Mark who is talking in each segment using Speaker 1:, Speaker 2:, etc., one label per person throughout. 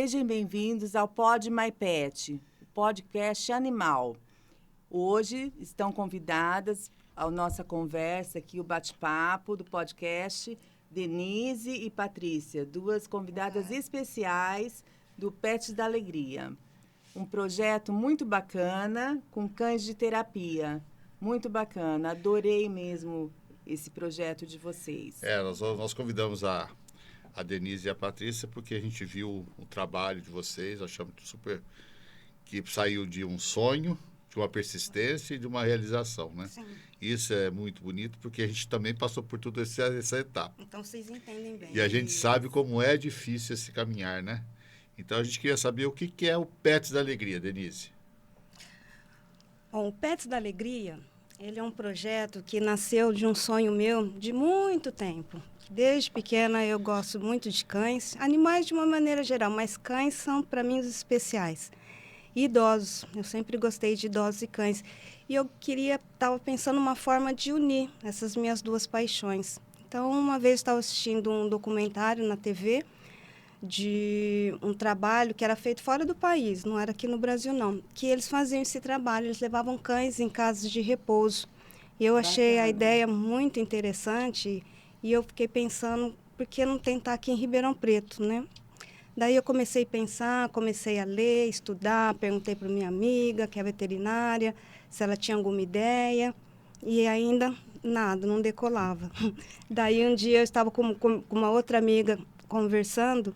Speaker 1: Sejam bem-vindos ao Pod My Pet, o podcast animal. Hoje estão convidadas à nossa conversa aqui, o bate-papo do podcast, Denise e Patrícia, duas convidadas especiais do Pets da Alegria. Um projeto muito bacana, com cães de terapia. Muito bacana, adorei mesmo esse projeto de vocês.
Speaker 2: Nós convidamos a Denise e a Patrícia porque a gente viu o trabalho de vocês, achamos super que saiu de um sonho, de uma persistência e de uma realização, né?
Speaker 3: Sim.
Speaker 2: Isso é muito bonito porque a gente também passou por toda essa etapa.
Speaker 3: Então vocês entendem bem.
Speaker 2: E a gente sabe como é difícil esse caminhar, né? Então a gente queria saber o que é o Pets da Alegria, Denise.
Speaker 3: Bom, o Pets da Alegria, ele é um projeto que nasceu de um sonho meu de muito tempo. Desde pequena eu gosto muito de cães, animais de uma maneira geral, mas cães são para mim os especiais. E idosos, eu sempre gostei de idosos e cães. E eu estava pensando uma forma de unir essas minhas duas paixões. Então, uma vez estava assistindo um documentário na TV de um trabalho que era feito fora do país, não era aqui no Brasil não, que eles faziam esse trabalho, eles levavam cães em casas de repouso. E eu achei a ideia muito interessante e eu fiquei pensando, por que não tentar aqui em Ribeirão Preto, né? Daí eu comecei a pensar, comecei a ler, estudar, perguntei para minha amiga, que é veterinária, se ela tinha alguma ideia, e ainda nada, não decolava. Daí um dia eu estava com uma outra amiga conversando,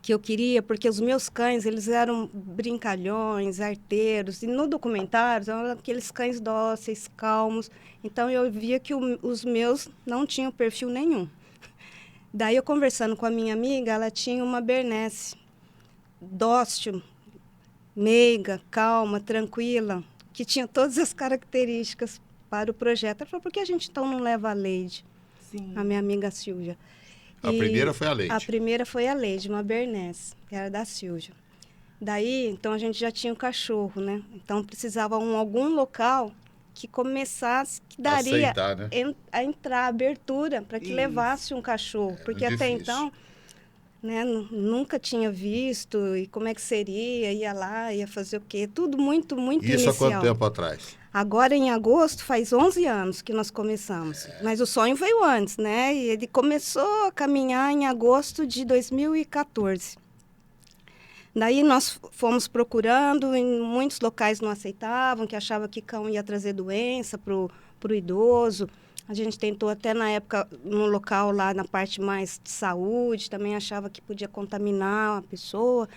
Speaker 3: que eu queria, porque os meus cães, eles eram brincalhões, arteiros, e no documentário eram aqueles cães dóceis, calmos, então eu via que os meus não tinham perfil nenhum. Daí eu conversando com a minha amiga, ela tinha uma Bernese, dócil, meiga, calma, tranquila, que tinha todas as características para o projeto. Ela falou, por que a gente então não leva a Leide?
Speaker 1: Sim.
Speaker 3: A minha amiga Silvia.
Speaker 2: A primeira foi a Leide.
Speaker 3: A primeira foi a Leide, uma Bernese, que era da Silvia. Daí, então, a gente já tinha um cachorro, né? Então, precisava algum local que começasse, que daria
Speaker 2: aceitar, né?
Speaker 3: a entrar, a abertura, para que
Speaker 1: Isso.
Speaker 3: levasse um cachorro. Porque até
Speaker 2: difícil.
Speaker 3: então, né, nunca tinha visto, e como é que seria, ia lá, ia fazer o quê? Tudo muito, muito
Speaker 2: Isso
Speaker 3: inicial.
Speaker 2: há quanto tempo atrás?
Speaker 3: Agora, em agosto, faz 11 anos que nós começamos. Mas o sonho veio antes, né? E ele começou a caminhar em agosto de 2014. Daí nós fomos procurando, em muitos locais não aceitavam, que achavam que cão ia trazer doença para o idoso. A gente tentou até na época, num local lá na parte mais de saúde, também achava que podia contaminar a pessoa.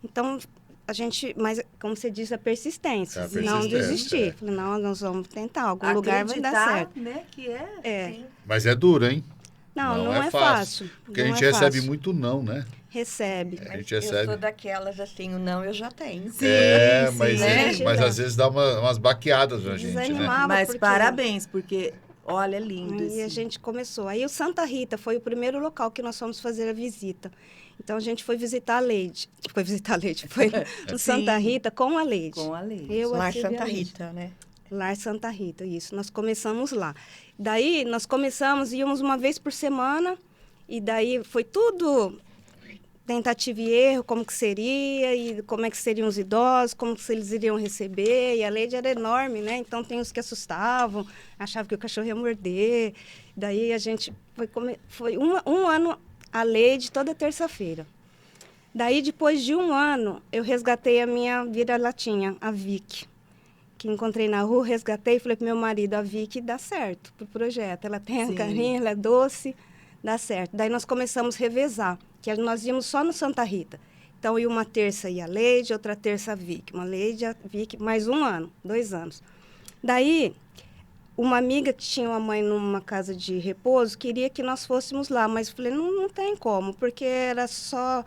Speaker 3: Então, a gente, mas como você diz, a persistência, não desistir. Falei, não, nós vamos tentar, algum lugar vai dar certo.
Speaker 1: Né, que
Speaker 3: É.
Speaker 2: Mas é duro, hein?
Speaker 3: Não é fácil.
Speaker 2: Porque a
Speaker 3: Não
Speaker 2: gente
Speaker 3: é
Speaker 2: recebe
Speaker 3: fácil.
Speaker 2: muito não, né?
Speaker 3: Recebe.
Speaker 2: A gente
Speaker 4: Eu
Speaker 2: recebe.
Speaker 4: sou daquelas assim, o não eu já tenho.
Speaker 1: Sim,
Speaker 2: mas,
Speaker 1: sim.
Speaker 2: mas às vezes dá umas baqueadas na gente, né?
Speaker 3: Desanimava.
Speaker 1: Mas
Speaker 3: porque-
Speaker 1: parabéns, porque, olha, é lindo
Speaker 3: Aí a
Speaker 1: esse.
Speaker 3: gente começou. Aí o Santa Rita foi o primeiro local que nós fomos fazer a visita. Então a gente foi visitar a Leide. Foi no Santa Rita com a Leide.
Speaker 1: Com a Leide.
Speaker 3: Eu, a
Speaker 4: Lar
Speaker 3: Silvia e a
Speaker 4: Santa
Speaker 3: Leide.
Speaker 4: Rita, né?
Speaker 3: Lar Santa Rita, isso. Nós começamos lá. Daí nós começamos, íamos uma vez por semana, e daí foi tudo tentativa e erro, como que seria, e como é que seriam os idosos, como que eles iriam receber, e a Leide era enorme, né? Então tem os que assustavam, achavam que o cachorro ia morder. Daí a gente foi um ano a Leide toda terça-feira. Daí, depois de um ano, eu resgatei a minha vira-latinha, a Vicky, que encontrei na rua, resgatei e falei para meu marido, a Vicky dá certo pro projeto. Ela tem
Speaker 1: Sim.
Speaker 3: a carinha, ela é doce, dá certo. Daí nós começamos a revezar, que nós íamos só no Santa Rita. Então, ia uma terça ia a Leide, outra terça a Vicky. Uma Leide, a Vicky, mais 1 ano, 2 anos. Daí, uma amiga que tinha uma mãe numa casa de repouso queria que nós fôssemos lá, mas eu falei, não tem como, porque era só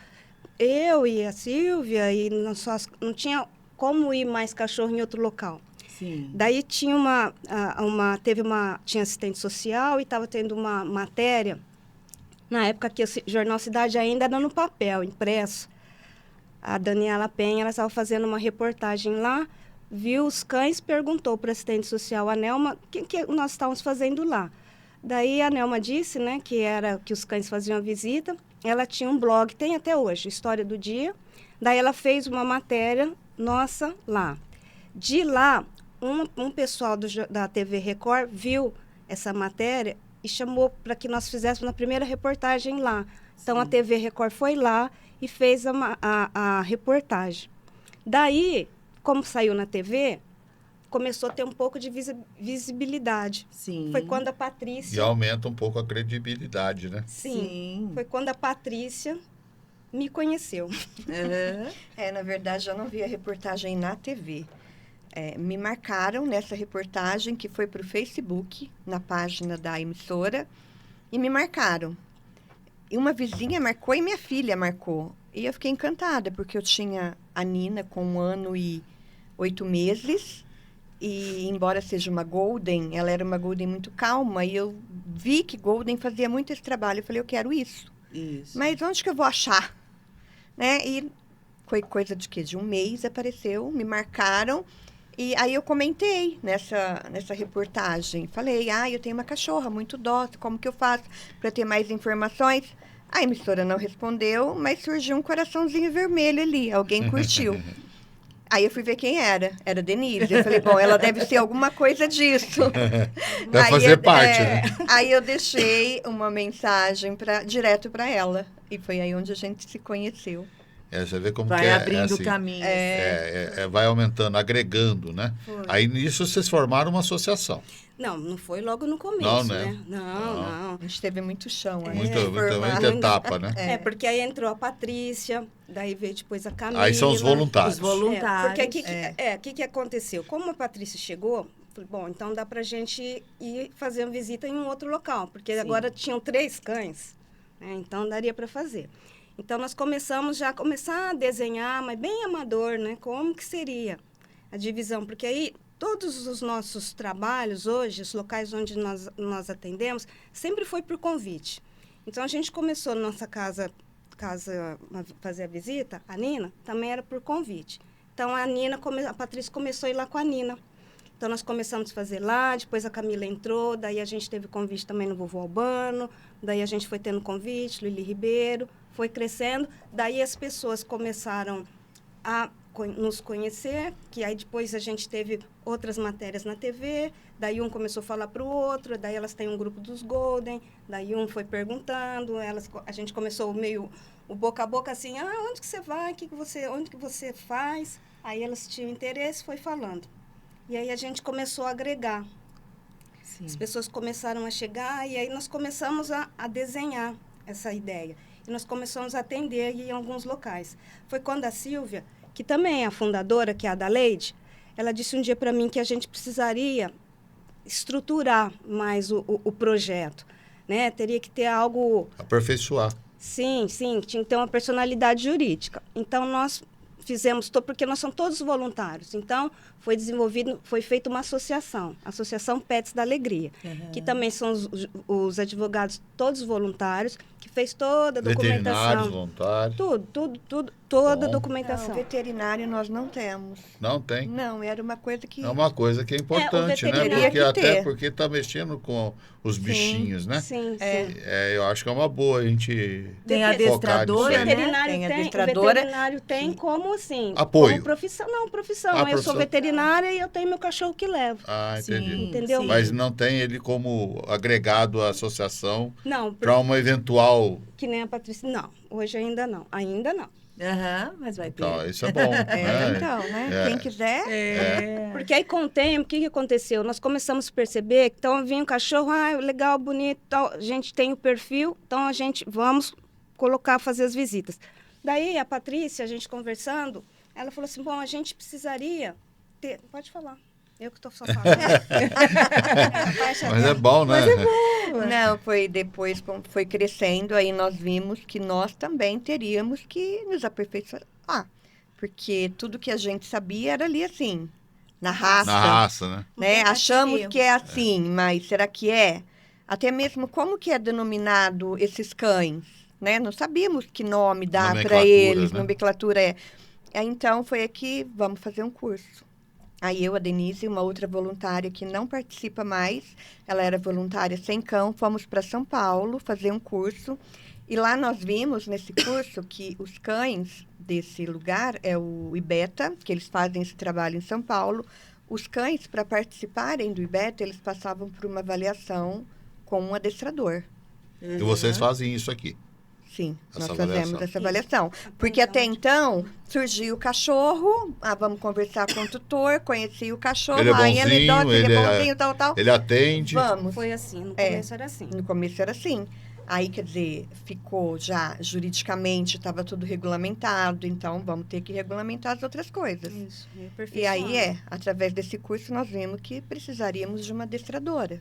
Speaker 3: eu e a Silvia, e não tinha como ir mais cachorro em outro local.
Speaker 1: Sim.
Speaker 3: Daí tinha tinha assistente social e estava tendo uma matéria, na época que o Jornal Cidade ainda era no papel, impresso. A Daniela Penha, ela estava fazendo uma reportagem lá, viu os cães, perguntou para a assistente social, a Nelma, o que nós estávamos fazendo lá. Daí a Nelma disse, né, que os cães faziam a visita, ela tinha um blog, tem até hoje, História do Dia. Daí ela fez uma matéria nossa lá. De lá, um pessoal da TV Record viu essa matéria e chamou para que nós fizéssemos a primeira reportagem lá. Então, a TV Record foi lá e fez a reportagem. Daí, como saiu na TV, começou a ter um pouco de visibilidade.
Speaker 1: Sim.
Speaker 3: Foi quando a
Speaker 2: E
Speaker 3: Patrícia...
Speaker 2: aumenta um pouco a credibilidade, né?
Speaker 3: Sim. Foi quando a Patrícia me conheceu.
Speaker 1: Uhum.
Speaker 4: Na verdade, eu não vi a reportagem na TV. Me marcaram nessa reportagem que foi para o Facebook, na página da emissora, e me marcaram. E uma vizinha marcou e minha filha marcou. E eu fiquei encantada, porque eu tinha a Nina com 1 ano e 8 meses. E, embora seja uma Golden, ela era uma Golden muito calma. E eu vi que Golden fazia muito esse trabalho. Eu falei, eu quero isso.
Speaker 1: Isso.
Speaker 4: Mas onde que eu vou achar? Né? E foi coisa de quê? De 1 mês apareceu, me marcaram. E aí eu comentei nessa reportagem. Falei, eu tenho uma cachorra muito dócil, como que eu faço para ter mais informações? A emissora não respondeu, mas surgiu um coraçãozinho vermelho ali, alguém curtiu. Aí eu fui ver quem era. Era Denise. Eu falei, bom, ela deve ser alguma coisa disso.
Speaker 2: Vai fazer parte, né?
Speaker 4: Aí eu deixei uma mensagem direto para ela. E foi aí onde a gente se conheceu.
Speaker 2: Você vê como
Speaker 1: Vai
Speaker 2: que é
Speaker 1: abrindo
Speaker 2: assim,
Speaker 1: caminho.
Speaker 2: vai aumentando, agregando, né?
Speaker 3: Foi.
Speaker 2: Aí nisso vocês formaram uma associação.
Speaker 3: Não foi logo no começo,
Speaker 2: Não, né?
Speaker 3: né? Não.
Speaker 4: A gente teve muito chão aí.
Speaker 2: Muita etapa, né?
Speaker 3: Porque aí entrou a Patrícia, daí veio depois a Camila.
Speaker 2: Aí são os voluntários.
Speaker 1: Os voluntários.
Speaker 3: Porque o que aconteceu? Como a Patrícia chegou, falei, bom, então dá pra gente ir fazer uma visita em um outro local, porque agora tinham 3 cães, né? Então daria para fazer. Então nós começamos a desenhar, mas bem amador, né? Como que seria a divisão? Porque aí todos os nossos trabalhos hoje, os locais onde nós atendemos, sempre foi por convite. Então a gente começou na nossa casa fazer a visita, a Nina, também era por convite. Então a Patrícia começou a ir lá com a Nina. Então nós começamos a fazer lá, depois a Camila entrou, daí a gente teve convite também no Vovô Albano, daí a gente foi tendo convite, Lili Ribeiro, foi crescendo, daí as pessoas começaram a nos conhecer, que aí depois a gente teve outras matérias na TV, daí um começou a falar para o outro, daí elas têm um grupo dos Golden, daí um foi perguntando, a gente começou meio o boca a boca assim, onde que você vai, onde que você faz? Aí elas tinham interesse, foi falando. E aí a gente começou a agregar.
Speaker 1: Sim.
Speaker 3: As pessoas começaram a chegar e aí nós começamos a desenhar essa ideia. E nós começamos a atender em alguns locais. Foi quando a Silvia, que também é a fundadora, que é a da Leide, ela disse um dia para mim que a gente precisaria estruturar mais o projeto, né? Teria que ter algo...
Speaker 2: Aperfeiçoar.
Speaker 3: Sim, tinha que ter uma personalidade jurídica. Então, nós fizemos, porque nós somos todos voluntários. Então, foi feita uma associação, a Associação Pets da Alegria, que também são os advogados todos voluntários, que fez toda a documentação.
Speaker 2: Veterinários, voluntários.
Speaker 3: Toda a
Speaker 4: Não,
Speaker 3: documentação.
Speaker 4: veterinário nós não temos.
Speaker 2: Não tem.
Speaker 4: Não, era uma coisa que...
Speaker 2: É uma coisa que é importante, né?
Speaker 4: veterinário
Speaker 2: Porque porque está mexendo com os bichinhos, né?
Speaker 3: Sim.
Speaker 2: Eu acho que é uma boa a gente
Speaker 1: Tem
Speaker 2: focar
Speaker 1: adestradora,
Speaker 2: nisso aí.
Speaker 1: né?
Speaker 4: Tem
Speaker 3: O
Speaker 4: adestradora
Speaker 3: veterinário tem como, assim...
Speaker 2: Apoio.
Speaker 3: Como profissão. Não, profissão.
Speaker 2: Ah,
Speaker 3: Eu
Speaker 2: profissão.
Speaker 3: sou veterinária e eu tenho meu cachorro que levo.
Speaker 2: Ah, entendi.
Speaker 1: Sim,
Speaker 3: Entendeu?
Speaker 1: sim.
Speaker 2: Mas não tem ele como agregado à associação
Speaker 3: Não,
Speaker 2: para uma eventual...
Speaker 3: que nem a Patrícia. Não, hoje ainda não. Ainda não.
Speaker 1: Aham, mas vai ter.
Speaker 2: Então, isso é bom. né?
Speaker 4: Então, né? Quem quiser...
Speaker 3: Porque aí, com o tempo, o que aconteceu? Nós começamos a perceber que então vinha um cachorro, legal, bonito, tal. A gente tem o perfil, então a gente vamos fazer as visitas. Daí, a Patrícia, a gente conversando, ela falou assim, bom, a gente precisaria ter... Pode falar. Eu que estou só falando.
Speaker 2: Mas é bom, né?
Speaker 4: Não, foi depois, foi crescendo, aí nós vimos que nós também teríamos que nos aperfeiçoar. Porque tudo que a gente sabia era ali assim, na raça.
Speaker 2: Na raça, né?
Speaker 4: Né? Achamos que é assim, mas será que é? Até mesmo como que é denominado esses cães, né? Não sabíamos que nome dá para eles,
Speaker 2: né?
Speaker 4: nomenclatura é. Então, foi aqui, vamos fazer um curso. Aí eu, a Denise, uma outra voluntária que não participa mais, ela era voluntária sem cão, fomos para São Paulo fazer um curso E lá nós vimos, nesse curso, que os cães desse lugar, é o IBETA, que eles fazem esse trabalho em São Paulo, os cães, para participarem do IBETA, eles passavam por uma avaliação com um adestrador.
Speaker 2: E vocês fazem isso aqui?
Speaker 4: Sim,
Speaker 2: Essa
Speaker 4: nós fazemos
Speaker 2: avaliação.
Speaker 4: essa avaliação. Porque até então, surgiu o cachorro, vamos conversar com o tutor, conheci o cachorro,
Speaker 2: Ele é
Speaker 4: ele é
Speaker 2: bonzinho,
Speaker 4: ele é bonzinho, tal.
Speaker 2: Ele atende.
Speaker 4: Vamos.
Speaker 3: Foi assim, no começo era assim.
Speaker 4: No começo era assim. Aí, quer dizer, ficou já juridicamente, estava tudo regulamentado, então vamos ter que regulamentar as outras coisas.
Speaker 3: Isso,
Speaker 4: E aí, através desse curso, nós vimos que precisaríamos de uma adestradora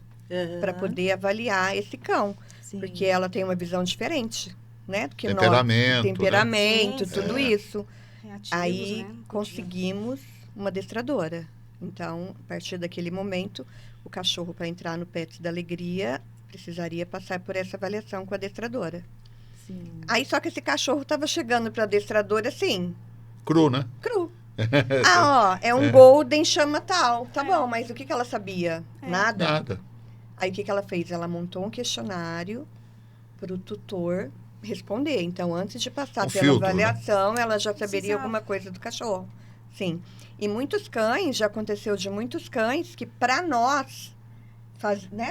Speaker 4: para poder avaliar esse cão,
Speaker 1: Sim.
Speaker 4: porque ela tem uma visão diferente, né? Do que nós.
Speaker 2: Temperamento.
Speaker 4: Temperamento,
Speaker 3: Sim,
Speaker 4: tudo
Speaker 2: sim.
Speaker 4: isso.
Speaker 3: Reativos,
Speaker 4: Aí,
Speaker 3: né?
Speaker 4: conseguimos uma adestradora. Então, a partir daquele momento, o cachorro, para entrar no Pets da Alegria, precisaria passar por essa avaliação com a adestradora.
Speaker 1: Sim.
Speaker 4: Aí, só que esse cachorro estava chegando para a adestradora, assim,
Speaker 2: Cru, né?
Speaker 4: cru. É um golden chama tal. Tá bom, mas o que ela sabia? Nada.
Speaker 2: Nada.
Speaker 4: Aí, o que ela fez? Ela montou um questionário para o tutor responder. Então, antes de passar
Speaker 2: Um
Speaker 4: pela
Speaker 2: filtro,
Speaker 4: avaliação, ela já saberia
Speaker 3: Precisava.
Speaker 4: alguma coisa do cachorro. Sim. E muitos cães, já aconteceu de muitos cães, que para nós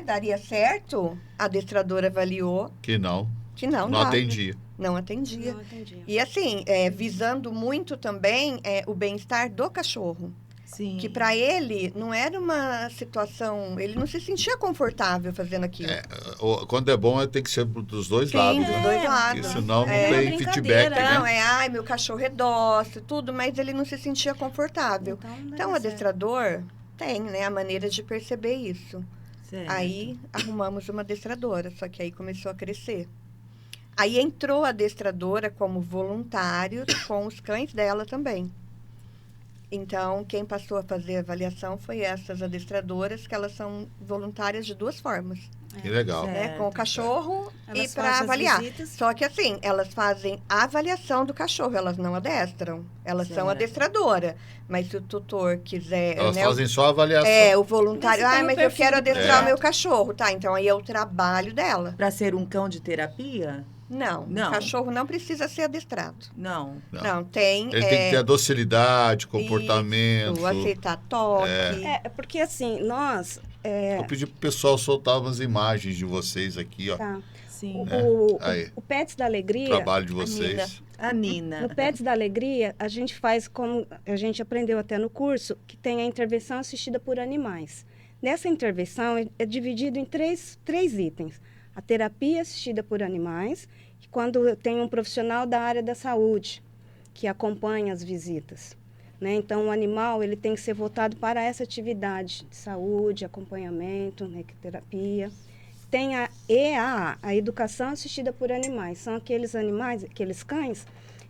Speaker 4: daria certo, a adestradora avaliou
Speaker 2: Que não.
Speaker 4: que não
Speaker 2: Não
Speaker 4: dava.
Speaker 2: atendia.
Speaker 4: Não atendia.
Speaker 3: Não entendi.
Speaker 4: E assim, visando muito também o bem-estar do cachorro.
Speaker 1: Sim.
Speaker 4: Que para ele não era uma situação, ele não se sentia confortável fazendo aquilo.
Speaker 2: Quando é bom, tem que ser dos dois
Speaker 4: Sim,
Speaker 2: lados.
Speaker 4: dos
Speaker 2: né?
Speaker 4: dois
Speaker 2: Porque
Speaker 4: lados.
Speaker 2: senão não
Speaker 3: É
Speaker 2: tem
Speaker 3: uma
Speaker 2: feedback,
Speaker 3: brincadeira,
Speaker 2: né?
Speaker 4: Não, meu cachorro é dócil, tudo, mas ele não se sentia confortável.
Speaker 3: Então,
Speaker 4: Então, o adestrador tem, né, a maneira de perceber isso.
Speaker 1: Certo.
Speaker 4: Aí, arrumamos uma adestradora, só que aí começou a crescer. Aí, entrou a adestradora como voluntário com os cães dela também. Então, quem passou a fazer a avaliação foi essas adestradoras, que elas são voluntárias de duas formas.
Speaker 2: Que legal.
Speaker 1: Certo.
Speaker 4: Né? Com o cachorro
Speaker 3: Elas
Speaker 4: e
Speaker 3: fazem
Speaker 4: para
Speaker 3: as
Speaker 4: avaliar.
Speaker 3: visitas.
Speaker 4: Só que assim, elas fazem a avaliação do cachorro, elas não adestram. Elas são
Speaker 1: Certo.
Speaker 4: adestradoras. Mas se o tutor quiser...
Speaker 2: Elas
Speaker 4: né,
Speaker 2: fazem só a avaliação.
Speaker 4: o voluntário...
Speaker 3: Você tem
Speaker 4: mas
Speaker 3: o
Speaker 4: eu
Speaker 3: perfil
Speaker 4: quero
Speaker 3: do
Speaker 4: adestrar o
Speaker 2: projeto.
Speaker 4: meu cachorro. Tá, então aí é o trabalho dela.
Speaker 1: Para ser um cão de terapia?
Speaker 4: Não,
Speaker 1: Não.
Speaker 4: o cachorro não precisa ser adestrado.
Speaker 1: Não.
Speaker 4: Não, tem...
Speaker 2: Ele tem que ter a docilidade, comportamento.
Speaker 4: Isso, aceitar toque.
Speaker 3: Porque assim, nós...
Speaker 2: Eu pedi pro pessoal soltar umas imagens de vocês aqui, ó.
Speaker 3: Tá.
Speaker 1: Sim.
Speaker 2: Aí.
Speaker 3: O Pets da Alegria...
Speaker 2: O trabalho de vocês.
Speaker 1: A Nina.
Speaker 3: No Pets da Alegria, a gente faz como a gente aprendeu até no curso, que tem a intervenção assistida por animais. Nessa intervenção é dividido em três itens. A terapia assistida por animais, que quando tem um profissional da área da saúde que acompanha as visitas. Né? Então, o animal ele tem que ser voltado para essa atividade de saúde, acompanhamento, né, terapia. Tem a EAA, a educação assistida por animais. São aqueles animais, aqueles cães,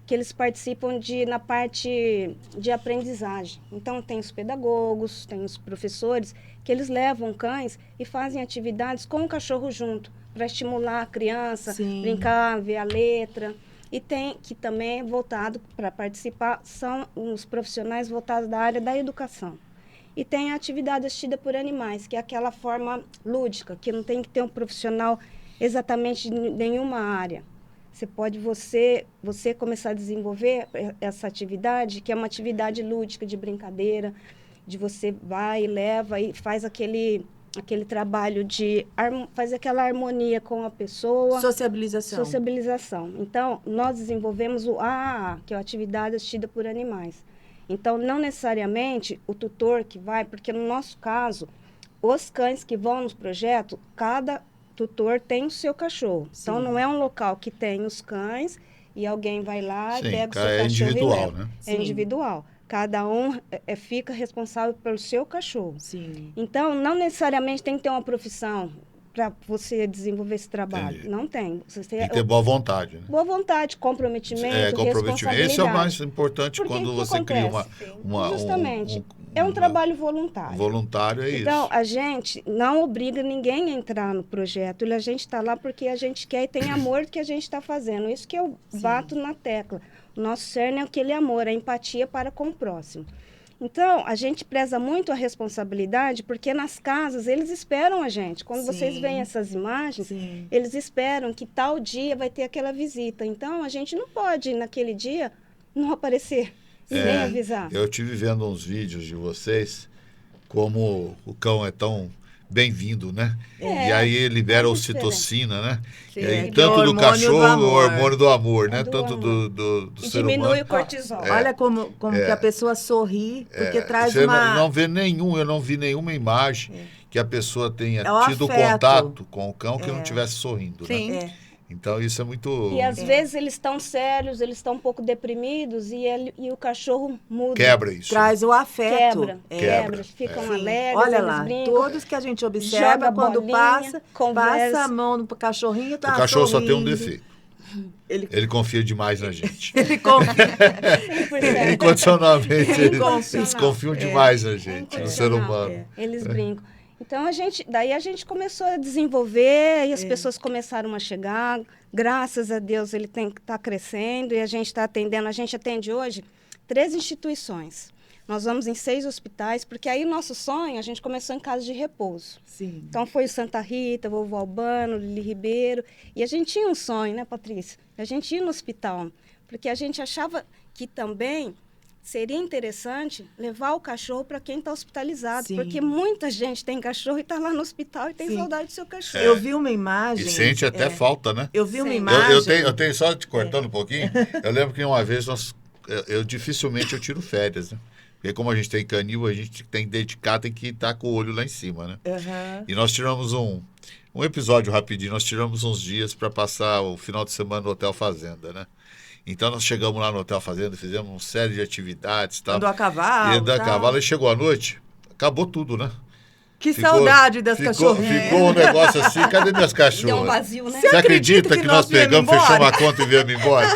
Speaker 3: que eles participam na parte de aprendizagem. Então, tem os pedagogos, tem os professores, que eles levam cães e fazem atividades com o cachorro junto, para estimular a criança,
Speaker 1: Sim.
Speaker 3: brincar, ver a letra. E tem que também voltado para participar, são os profissionais voltados da área da educação. E tem a atividade assistida por animais, que é aquela forma lúdica, que não tem que ter um profissional exatamente de nenhuma área. Você pode, você começar a desenvolver essa atividade, que é uma atividade lúdica, de brincadeira, de você vai e leva e faz aquele trabalho faz aquela harmonia com a pessoa.
Speaker 1: Sociabilização.
Speaker 3: Então, nós desenvolvemos o AAA, que é a atividade assistida por animais. Então, não necessariamente o tutor que vai, porque no nosso caso, os cães que vão no projeto, cada tutor tem o seu cachorro.
Speaker 1: Sim.
Speaker 3: Então, não é um local que tem os cães e alguém vai lá e
Speaker 2: Sim,
Speaker 3: pega o seu
Speaker 2: é
Speaker 3: cachorro
Speaker 2: individual,
Speaker 3: e leva.
Speaker 2: né?
Speaker 3: É
Speaker 1: Sim.
Speaker 3: individual. Cada um fica responsável pelo seu cachorro.
Speaker 1: Sim.
Speaker 3: Então, não necessariamente tem que ter uma profissão para você desenvolver esse trabalho.
Speaker 2: Entendi.
Speaker 3: Não tem. Você
Speaker 2: Tem que ter boa vontade, né?
Speaker 3: boa vontade, comprometimento,
Speaker 2: Comprometimento. Esse é o
Speaker 3: responsabilidade.
Speaker 2: mais importante
Speaker 3: Porque
Speaker 2: quando
Speaker 3: o que
Speaker 2: você cria
Speaker 3: acontece?
Speaker 2: uma
Speaker 3: Justamente. É um trabalho voluntário.
Speaker 2: voluntário, é
Speaker 3: Então,
Speaker 2: isso.
Speaker 3: a gente não obriga ninguém a entrar no projeto. A gente está lá porque a gente quer e tem amor do que a gente está fazendo. Isso que eu bato na tecla. O nosso cerne é aquele amor, a empatia para com o próximo. Então, a gente preza muito a responsabilidade, porque nas casas eles esperam a gente. Quando vocês
Speaker 1: Sim.
Speaker 3: veem essas imagens,
Speaker 1: Sim.
Speaker 3: eles esperam que tal dia vai ter aquela visita. Então, a gente não pode, naquele dia, não aparecer e nem avisar.
Speaker 2: Eu tive vendo uns vídeos de vocês, como o cão é tão bem-vindo, né? E aí libera
Speaker 3: muito
Speaker 2: ocitocina, né?
Speaker 4: Sim.
Speaker 2: E aí,
Speaker 1: É,
Speaker 2: tanto
Speaker 1: o
Speaker 2: do
Speaker 1: hormônio
Speaker 2: cachorro,
Speaker 1: do
Speaker 2: o
Speaker 1: amor.
Speaker 2: hormônio do amor, né?
Speaker 3: Do
Speaker 2: Tanto
Speaker 3: amor.
Speaker 2: do
Speaker 3: E
Speaker 2: ser
Speaker 3: diminui
Speaker 2: humano.
Speaker 3: o cortisol.
Speaker 1: Olha como que a pessoa sorri, porque traz
Speaker 2: Você
Speaker 1: uma...
Speaker 2: não vê eu não vi nenhuma imagem que a pessoa tenha
Speaker 1: É o
Speaker 2: tido
Speaker 1: afeto.
Speaker 2: contato com o cão que não estivesse sorrindo,
Speaker 4: Sim.
Speaker 2: né? Então, isso é muito...
Speaker 3: E às vezes eles estão sérios, eles estão um pouco deprimidos e o cachorro muda.
Speaker 2: Quebra isso.
Speaker 1: Traz o afeto.
Speaker 3: Quebra, ficam
Speaker 1: Sim.
Speaker 3: alegres,
Speaker 1: Olha
Speaker 3: eles
Speaker 1: lá,
Speaker 3: brincam.
Speaker 1: todos que a gente observa,
Speaker 3: joga
Speaker 1: quando
Speaker 3: bolinha,
Speaker 1: passa
Speaker 3: conversa.
Speaker 1: a mão no cachorrinho, tá
Speaker 2: O cachorro só tem um
Speaker 1: sorrindo.
Speaker 2: defeito.
Speaker 1: Ele
Speaker 2: Ele confia demais na gente.
Speaker 1: confia.
Speaker 3: 100%.
Speaker 2: Incondicionalmente, eles
Speaker 3: incondicional.
Speaker 2: confiam demais na gente, no ser
Speaker 3: Incondicional.
Speaker 2: humano.
Speaker 3: Eles brincam. Então, daí a gente começou a desenvolver e as pessoas começaram a chegar. Graças a Deus, ele está crescendo e a gente está atendendo. A gente atende hoje 3 instituições. Nós vamos em 6 hospitais, porque aí o nosso sonho, a gente começou em casa de repouso.
Speaker 1: Sim.
Speaker 3: Então, foi o Santa Rita, Vovô Albano, Lili Ribeiro. E a gente tinha um sonho, né, Patrícia? A gente ia no hospital, porque a gente achava que também seria interessante levar o cachorro para quem está hospitalizado.
Speaker 1: Sim.
Speaker 3: Porque muita gente tem cachorro e está lá no hospital e tem
Speaker 1: Sim.
Speaker 3: saudade do seu cachorro.
Speaker 1: Eu vi uma imagem...
Speaker 2: E sente até falta, né?
Speaker 1: Eu vi uma
Speaker 3: Sim.
Speaker 1: imagem...
Speaker 2: Eu tenho só te cortando um pouquinho. Eu lembro que uma vez eu dificilmente eu tiro férias, né? Porque como a gente tem canil, a gente tem que dedicar, tem que estar com o olho lá em cima, né?
Speaker 1: Aham.
Speaker 2: E nós tiramos um episódio rapidinho, nós tiramos uns dias para passar o final de semana no Hotel Fazenda, né? Então nós chegamos lá no Hotel Fazenda, fizemos uma série de atividades e tal.
Speaker 1: Andou a cavalo.
Speaker 2: E andou a
Speaker 1: tal.
Speaker 2: cavalo, e chegou à noite, acabou tudo, né?
Speaker 1: Que saudade das
Speaker 2: ficou
Speaker 1: cachorrinhas.
Speaker 2: um negócio assim, cadê minhas cachorras?
Speaker 3: Deu um vazio, né?
Speaker 2: Você acredita que nós
Speaker 1: viemos
Speaker 2: pegamos,
Speaker 1: embora?
Speaker 2: fechamos a conta e viemos embora?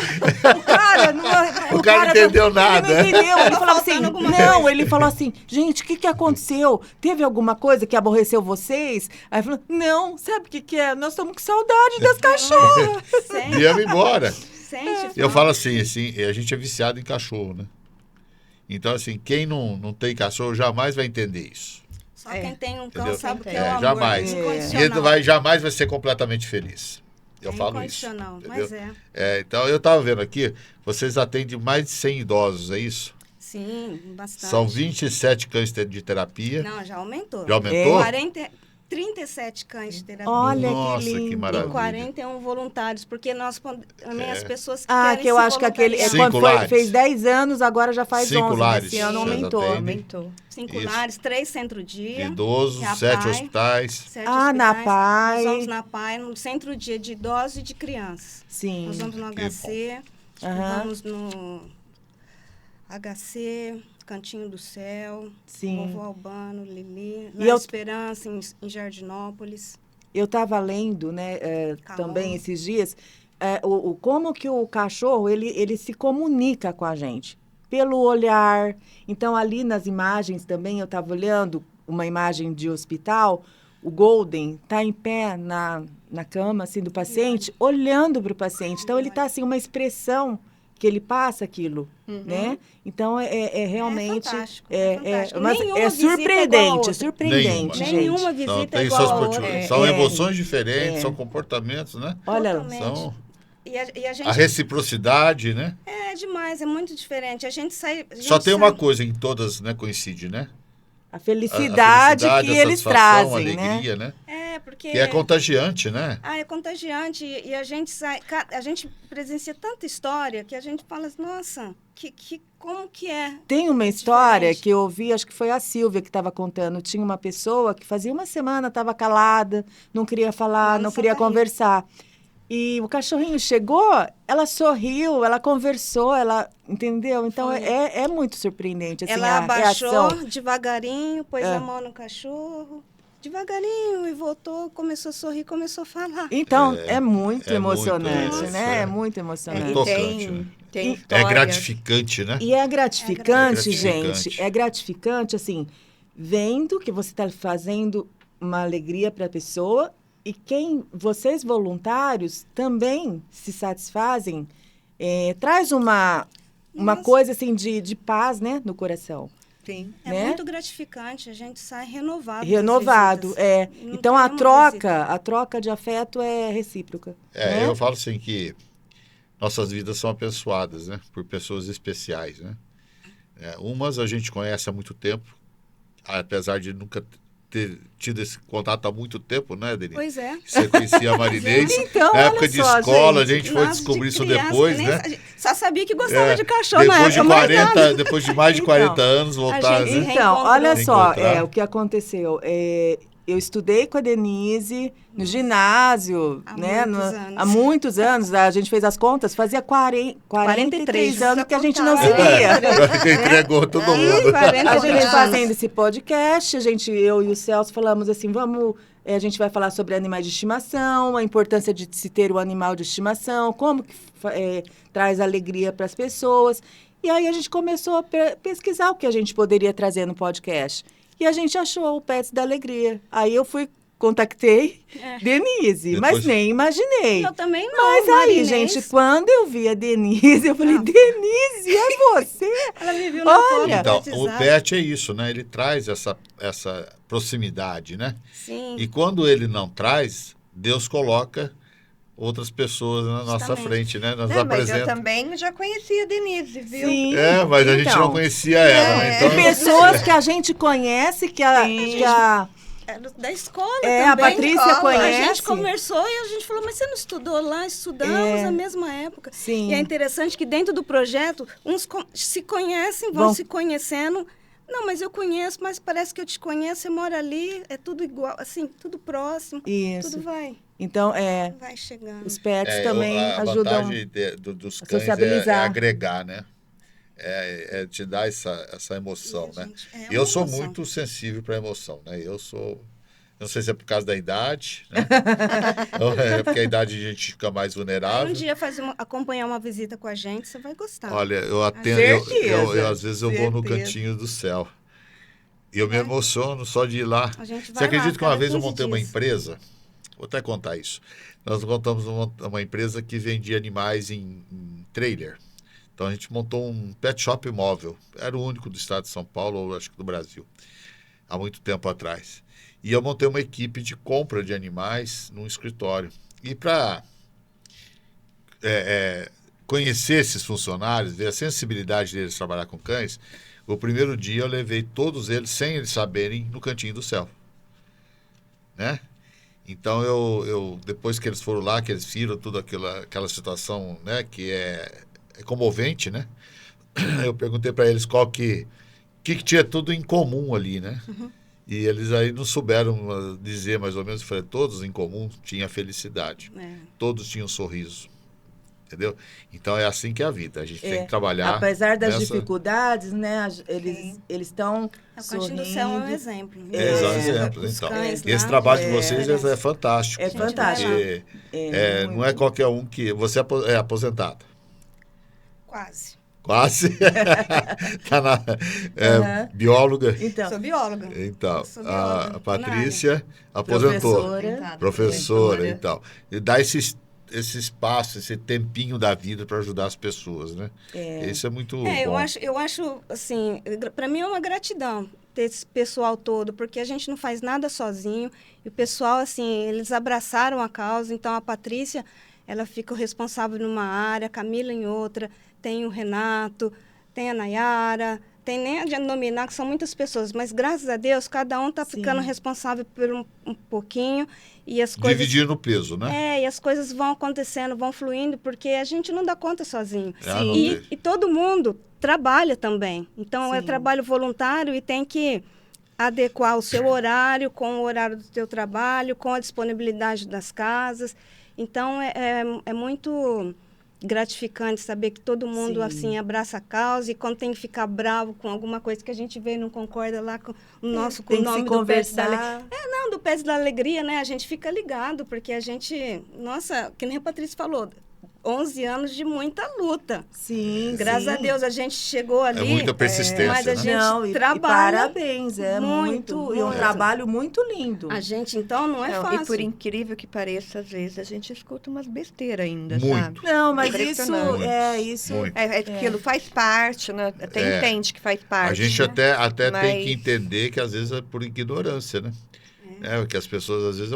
Speaker 1: O cara não,
Speaker 2: O cara não entendeu nada.
Speaker 1: Ele não entendeu. Ele falou assim,
Speaker 3: faltando alguma
Speaker 1: não, ele falou assim, gente, o que aconteceu? Teve alguma coisa que aborreceu vocês? Aí falou, não, sabe o que é? Nós estamos com saudade das cachorras.
Speaker 3: Sente,
Speaker 2: Viemos embora.
Speaker 3: sente.
Speaker 2: Eu falo assim, a gente é viciado em cachorro, né? Então, assim, quem não tem cachorro jamais vai entender isso.
Speaker 3: Só quem tem um cão
Speaker 2: Entendeu?
Speaker 3: sabe o que é,
Speaker 2: É,
Speaker 3: o amor.
Speaker 2: jamais. E
Speaker 3: Incondicional.
Speaker 2: ele jamais vai ser completamente feliz. Eu falo isso.
Speaker 3: Incondicional,
Speaker 2: Entendeu?
Speaker 3: mas é.
Speaker 2: Então, eu estava vendo aqui, vocês atendem mais de 100 idosos, é isso?
Speaker 3: Sim, bastante.
Speaker 2: São 27 cães de terapia.
Speaker 3: Não, já aumentou.
Speaker 2: Já aumentou?
Speaker 3: 37 cães de terapia.
Speaker 1: Olha
Speaker 2: Nossa,
Speaker 1: que lindo.
Speaker 2: que maravilha.
Speaker 3: E 41 voluntários, porque nós também as pessoas que
Speaker 1: Ah,
Speaker 3: querem
Speaker 1: que eu
Speaker 3: se
Speaker 1: acho que aquele...
Speaker 3: voluntariar.
Speaker 2: Cinco
Speaker 1: quando foi,
Speaker 2: lares.
Speaker 1: fez 10 anos, agora já faz
Speaker 2: 5
Speaker 1: 11.
Speaker 2: lares.
Speaker 1: Esse ano
Speaker 2: Vocês
Speaker 1: aumentou.
Speaker 2: atendem?
Speaker 4: Aumentou.
Speaker 3: 5
Speaker 2: Isso.
Speaker 3: lares, 3 centro-dia.
Speaker 2: Idosos,
Speaker 3: que é a
Speaker 2: 7
Speaker 3: PAI,
Speaker 2: hospitais.
Speaker 3: 7
Speaker 1: Ah, na
Speaker 3: hospitais.
Speaker 1: PAI.
Speaker 3: Nós vamos na PAI, no centro-dia de idosos e de crianças.
Speaker 1: Sim.
Speaker 3: Nós vamos no HC,
Speaker 1: Aham.
Speaker 3: vamos no HC, Cantinho do Céu,
Speaker 1: Sim.
Speaker 3: Vovô Albano, Lili,
Speaker 1: E
Speaker 3: Na
Speaker 1: eu-
Speaker 3: Esperança, em Jardinópolis.
Speaker 1: Eu estava lendo, né,
Speaker 3: Calma.
Speaker 1: também esses dias, como que o cachorro, ele se comunica com a gente. Pelo olhar. Então, ali nas imagens também, eu estava olhando uma imagem de hospital, o Golden está em pé na cama, assim, do paciente, olhando para o paciente. Então, ele está, assim, uma expressão que ele passa aquilo, né? Então, é realmente...
Speaker 3: fantástico, é fantástico.
Speaker 1: mas
Speaker 3: Nenhuma
Speaker 1: é
Speaker 3: visita é igual a
Speaker 1: surpreendente,
Speaker 3: outra.
Speaker 1: é surpreendente, gente.
Speaker 3: Nenhuma visita
Speaker 2: Tem
Speaker 3: é igual
Speaker 2: seus
Speaker 3: a
Speaker 2: motivos.
Speaker 3: outra.
Speaker 2: São
Speaker 1: É.
Speaker 2: emoções diferentes, são comportamentos, né?
Speaker 1: Olha,
Speaker 3: Totalmente.
Speaker 2: São
Speaker 3: E a gente...
Speaker 2: a reciprocidade, né?
Speaker 3: É demais, é muito diferente. A gente sai... a gente
Speaker 2: Só tem
Speaker 3: sai-
Speaker 2: uma coisa em todas, né, coincide, né?
Speaker 1: a
Speaker 2: A
Speaker 1: felicidade que
Speaker 2: a
Speaker 1: eles
Speaker 2: satisfação,
Speaker 1: trazem,
Speaker 2: a alegria, né?
Speaker 3: É, porque...
Speaker 2: Que é contagiante, né?
Speaker 3: Ah, é contagiante. E a gente sai... A gente presencia tanta história que a gente fala, nossa, como que é?
Speaker 1: Tem uma história
Speaker 3: Diferente.
Speaker 1: que eu ouvi, acho que foi a Silvia que estava contando. Tinha uma pessoa que fazia uma semana, estava calada, não queria falar,
Speaker 3: Lá no
Speaker 1: não queria
Speaker 3: Santa Rita.
Speaker 1: conversar. E o cachorrinho chegou, ela sorriu, ela conversou, ela... Entendeu? Então,
Speaker 3: Foi.
Speaker 1: é muito surpreendente, assim,
Speaker 3: Ela
Speaker 1: a
Speaker 3: abaixou
Speaker 1: reação.
Speaker 3: devagarinho, pôs
Speaker 1: É.
Speaker 3: a mão no cachorro, devagarinho, e voltou, começou a sorrir, começou a falar.
Speaker 1: Então, é muito
Speaker 2: é
Speaker 1: emocionante,
Speaker 2: muito,
Speaker 1: né?
Speaker 2: é.
Speaker 1: É muito
Speaker 4: E
Speaker 1: emocionante.
Speaker 2: Tocante, né?
Speaker 4: tem
Speaker 2: É
Speaker 4: histórias.
Speaker 2: gratificante, né?
Speaker 1: E é gratificante,
Speaker 2: É
Speaker 1: gente.
Speaker 2: gratificante.
Speaker 1: É gratificante, assim, vendo que você está fazendo uma alegria para a pessoa e vocês voluntários também se satisfazem, traz uma
Speaker 3: Nossa.
Speaker 1: coisa, assim, de paz, né, no coração.
Speaker 4: Sim.
Speaker 3: É
Speaker 1: né?
Speaker 3: muito gratificante, a gente sai renovado.
Speaker 1: Renovado,
Speaker 3: das visitas.
Speaker 1: é.
Speaker 3: Não
Speaker 1: Então,
Speaker 3: tem
Speaker 1: a
Speaker 3: nenhuma visita.
Speaker 1: troca de afeto é recíproca.
Speaker 2: É,
Speaker 1: né?
Speaker 2: eu falo assim que nossas vidas são abençoadas, né? Por pessoas especiais, né? Umas a gente conhece há muito tempo, apesar de nunca ter tido esse contato há muito tempo, né, Denise?
Speaker 3: Pois é.
Speaker 2: Você conhecia a Marinês.
Speaker 1: Então,
Speaker 2: Na
Speaker 1: olha
Speaker 2: época de
Speaker 1: só,
Speaker 2: escola, a
Speaker 1: gente.
Speaker 2: gente foi
Speaker 3: Nós,
Speaker 2: descobrir
Speaker 3: de
Speaker 2: isso
Speaker 3: criança,
Speaker 2: depois,
Speaker 3: nem
Speaker 2: né?
Speaker 3: Só sabia que gostava de cachorro na
Speaker 2: Depois de
Speaker 3: época, mas nada.
Speaker 2: 40, depois de mais de 40
Speaker 1: Então,
Speaker 2: anos, voltar,
Speaker 3: gente-
Speaker 2: né?
Speaker 1: Então, olha só,
Speaker 2: Reencontrar.
Speaker 1: o que aconteceu. Eu estudei com a Denise no ginásio,
Speaker 3: Há
Speaker 1: né?
Speaker 3: muitos anos.
Speaker 1: Há muitos anos. A gente fez as contas, fazia 43 anos que a gente não se
Speaker 3: contar.
Speaker 1: via.
Speaker 2: Entregou todo mundo.
Speaker 3: 40
Speaker 1: A gente
Speaker 3: anos.
Speaker 1: fazendo esse podcast, eu e o Celso falamos assim, a gente vai falar sobre animais de estimação, a importância de se ter um animal de estimação, como que traz alegria para as pessoas. E aí a gente começou a pesquisar o que a gente poderia trazer no podcast. E a gente achou o Pets da Alegria. Aí eu contactei Denise, mas
Speaker 2: Depois-
Speaker 1: nem imaginei.
Speaker 3: Eu também não,
Speaker 1: Mas aí,
Speaker 3: Marinês.
Speaker 1: gente, quando eu vi a Denise, eu falei,
Speaker 3: Ah.
Speaker 1: Denise, é você?
Speaker 3: Ela me viu na foto
Speaker 1: Olha.
Speaker 2: Então,
Speaker 3: do
Speaker 2: o
Speaker 3: WhatsApp.
Speaker 2: pet é isso, né? Ele traz essa proximidade, né?
Speaker 3: Sim.
Speaker 2: E quando ele não traz, Deus coloca outras pessoas na nossa
Speaker 3: Justamente.
Speaker 2: frente, né? Nos
Speaker 4: Não, mas eu
Speaker 2: apresenta.
Speaker 4: também já conhecia a Denise, viu?
Speaker 1: Sim.
Speaker 2: É, mas a gente
Speaker 1: Então,
Speaker 2: não conhecia ela, né? Então,
Speaker 1: pessoas que a gente conhece, que a
Speaker 3: É da escola
Speaker 1: É,
Speaker 3: também.
Speaker 1: a Patrícia
Speaker 3: A
Speaker 1: conhece.
Speaker 3: gente conversou e a gente falou, mas você não estudou lá? Estudamos
Speaker 1: É.
Speaker 3: na mesma época.
Speaker 1: Sim.
Speaker 3: E é interessante que dentro do projeto, uns se conhecem, vão
Speaker 1: Vão-
Speaker 3: se conhecendo. Não, mas eu conheço, mas parece que eu te conheço, você mora ali, é tudo igual, assim, tudo próximo.
Speaker 1: Isso.
Speaker 3: Tudo vai
Speaker 1: Então,
Speaker 3: chegando.
Speaker 1: os pets também
Speaker 2: a
Speaker 1: ajudam.
Speaker 2: vantagem dos
Speaker 1: a
Speaker 2: cães
Speaker 1: sociabilizar.
Speaker 2: é agregar, né? É te dar essa emoção,
Speaker 3: E,
Speaker 2: né?
Speaker 3: gente, é uma
Speaker 2: Eu sou
Speaker 3: emoção.
Speaker 2: muito sensível para emoção, né? Não sei se é por causa da idade, né? Ou é porque a idade a gente fica mais
Speaker 3: Aí
Speaker 2: vulnerável.
Speaker 3: um dia acompanhar uma visita com a gente, você vai gostar.
Speaker 2: Olha, eu atendo,
Speaker 1: Certeza,
Speaker 2: às vezes eu vou no
Speaker 1: certeza.
Speaker 2: cantinho do céu. E eu me emociono só de ir lá.
Speaker 3: A gente
Speaker 2: Você
Speaker 3: vai
Speaker 2: acredita
Speaker 3: lá,
Speaker 2: que uma
Speaker 3: cada
Speaker 2: vez eu
Speaker 3: 15
Speaker 2: montei uma
Speaker 3: dias.
Speaker 2: empresa? Vou até contar isso. Nós montamos uma empresa que vendia animais em trailer. Então a gente montou um pet shop móvel. Era o único do estado de São Paulo, ou acho que do Brasil, há muito tempo atrás. E eu montei uma equipe de compra de animais num escritório. E para conhecer esses funcionários, ver a sensibilidade deles trabalhar com cães, o primeiro dia eu levei todos eles, sem eles saberem, no cantinho do céu. Né? Então, eu depois que eles foram lá, que eles viram toda aquela situação, né, que é comovente, né? Eu perguntei para eles que tinha tudo em comum ali, né? E eles aí não souberam dizer mais ou menos. Eu falei, todos em comum tinham felicidade.
Speaker 3: É.
Speaker 2: Todos tinham um sorriso. Entendeu? Então é assim que é a vida. A gente tem que
Speaker 1: É,
Speaker 2: trabalhar.
Speaker 1: apesar das
Speaker 2: nessa-
Speaker 1: dificuldades, né? Eles estão
Speaker 3: A Cantinho do Céu é um
Speaker 1: sorrindo.
Speaker 3: exemplo.
Speaker 2: É,
Speaker 1: É.
Speaker 2: exemplo.
Speaker 3: Os
Speaker 2: Então,
Speaker 3: cães
Speaker 2: esse
Speaker 3: lá,
Speaker 2: trabalho de
Speaker 1: é,
Speaker 2: vocês é fantástico.
Speaker 1: É fantástico.
Speaker 2: Porque, não é
Speaker 1: muito.
Speaker 2: qualquer um que. Você é aposentado.
Speaker 3: Quase.
Speaker 2: Quase. Tá bióloga.
Speaker 1: Então,
Speaker 3: Sou bióloga.
Speaker 2: Então,
Speaker 3: Sou bióloga,
Speaker 2: a Patrícia
Speaker 1: professora.
Speaker 2: aposentou. Professora,
Speaker 1: Professora.
Speaker 2: então. E dá esse espaço, esse tempinho da vida para ajudar as pessoas, né? Isso é muito bom.
Speaker 3: Eu acho, assim, para mim é uma gratidão ter esse pessoal todo, porque a gente não faz nada sozinho. E o pessoal, assim, eles abraçaram a causa. Então, a Patrícia, ela fica responsável numa área, a Camila em outra, tem o Renato, tem a Nayara, tem nem a denominar, que são muitas pessoas. Mas, graças a Deus, cada um está ficando responsável por um pouquinho. E as coisas...
Speaker 2: Dividindo o peso, né?
Speaker 3: e as coisas vão acontecendo, vão fluindo, porque a gente não dá conta sozinho.
Speaker 2: Não
Speaker 3: E,
Speaker 2: tem.
Speaker 3: e todo mundo trabalha também. Então, é
Speaker 1: Sim.
Speaker 3: trabalho voluntário e tem que adequar o seu horário com o horário do teu trabalho, com a disponibilidade das casas. Então, é muito gratificante saber que todo mundo,
Speaker 1: Sim.
Speaker 3: assim, abraça a causa e quando tem que ficar bravo com alguma coisa que a gente vê e não concorda lá com o nosso com
Speaker 1: tem
Speaker 3: o
Speaker 1: que se
Speaker 3: nome do Pets da
Speaker 1: conversar.
Speaker 3: Não, do Pets da Alegria, né? A gente fica ligado, porque a gente... Nossa, que nem a Patrícia falou, 11 anos de muita luta.
Speaker 1: Sim,
Speaker 3: Graças a Deus a gente chegou ali.
Speaker 2: muita persistência,
Speaker 3: mas a
Speaker 2: né?
Speaker 3: gente
Speaker 1: Não, e
Speaker 3: trabalha.
Speaker 1: parabéns, é muito, e um
Speaker 3: muito.
Speaker 1: trabalho muito lindo.
Speaker 3: A gente, então, não é
Speaker 4: Não,
Speaker 3: fácil.
Speaker 4: e por incrível que pareça, às vezes a gente escuta umas besteiras ainda,
Speaker 2: Muito.
Speaker 4: sabe?
Speaker 1: Não, mas isso
Speaker 4: Impressionante.
Speaker 2: Muito.
Speaker 4: Aquilo faz parte, né? Até entende que faz parte.
Speaker 2: A gente
Speaker 4: né?
Speaker 2: até tem
Speaker 4: Mas-
Speaker 2: que entender que às vezes é por ignorância, né? Que as pessoas às vezes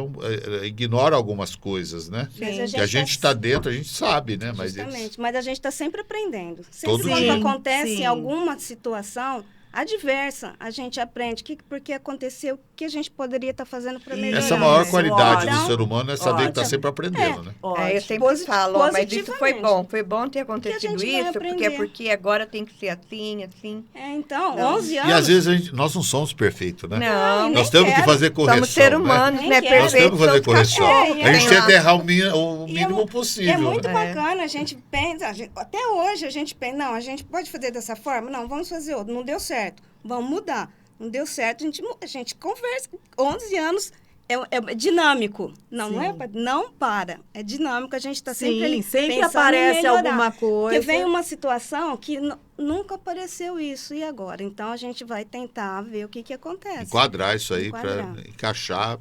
Speaker 2: ignoram algumas coisas, né?
Speaker 3: Mas
Speaker 2: Que a gente está dentro, a gente sabe, né? Mas
Speaker 3: Justamente, mas a gente está sempre aprendendo. Sempre
Speaker 2: Todo
Speaker 3: quando
Speaker 2: dia.
Speaker 3: acontece
Speaker 1: Sim.
Speaker 3: alguma situação adversa, a gente aprende porque aconteceu, o que a gente poderia estar fazendo para melhorar.
Speaker 2: essa é a maior
Speaker 1: Isso,
Speaker 2: qualidade do
Speaker 3: ótimo.
Speaker 2: ser humano é saber que está
Speaker 1: Ótimo.
Speaker 2: sempre aprendendo, né?
Speaker 4: Eu
Speaker 1: Ótimo.
Speaker 4: sempre falo, ó, mas isso foi
Speaker 3: Positivamente.
Speaker 4: bom ter acontecido
Speaker 3: gente vai
Speaker 4: isso,
Speaker 3: aprender.
Speaker 4: porque agora tem que ser assim, assim.
Speaker 3: Então,
Speaker 4: Não.
Speaker 3: 11
Speaker 2: E
Speaker 3: anos.
Speaker 2: às vezes nós não somos perfeitos, né?
Speaker 4: Não,
Speaker 2: Nós
Speaker 3: nem
Speaker 2: temos que
Speaker 3: quero.
Speaker 2: fazer correção.
Speaker 4: somos seres
Speaker 2: né?
Speaker 4: humanos,
Speaker 3: Nem
Speaker 4: né?
Speaker 3: quero.
Speaker 2: Nós temos que fazer
Speaker 4: Perfeitos somos
Speaker 2: correção.
Speaker 4: cachorros,
Speaker 2: A gente
Speaker 4: tem
Speaker 2: tenta
Speaker 4: lá.
Speaker 2: errar o
Speaker 3: E
Speaker 2: mínimo
Speaker 3: é
Speaker 2: possível.
Speaker 3: muito
Speaker 2: né?
Speaker 3: bacana, a gente pensa, até hoje a gente pensa, não, a gente pode fazer dessa forma? Não, vamos fazer outro. Não deu certo, vamos mudar. Não deu certo, a gente conversa. 11 anos é dinâmico. Não é? Não para. É dinâmico, a gente está sempre ali
Speaker 1: sempre
Speaker 3: pensando em
Speaker 1: aparece
Speaker 3: melhorar.
Speaker 1: alguma coisa.
Speaker 3: Porque vem uma situação que nunca apareceu isso, e agora? Então, a gente vai tentar ver o que acontece.
Speaker 2: Enquadrar isso aí para
Speaker 3: Enquadrar.
Speaker 2: encaixar.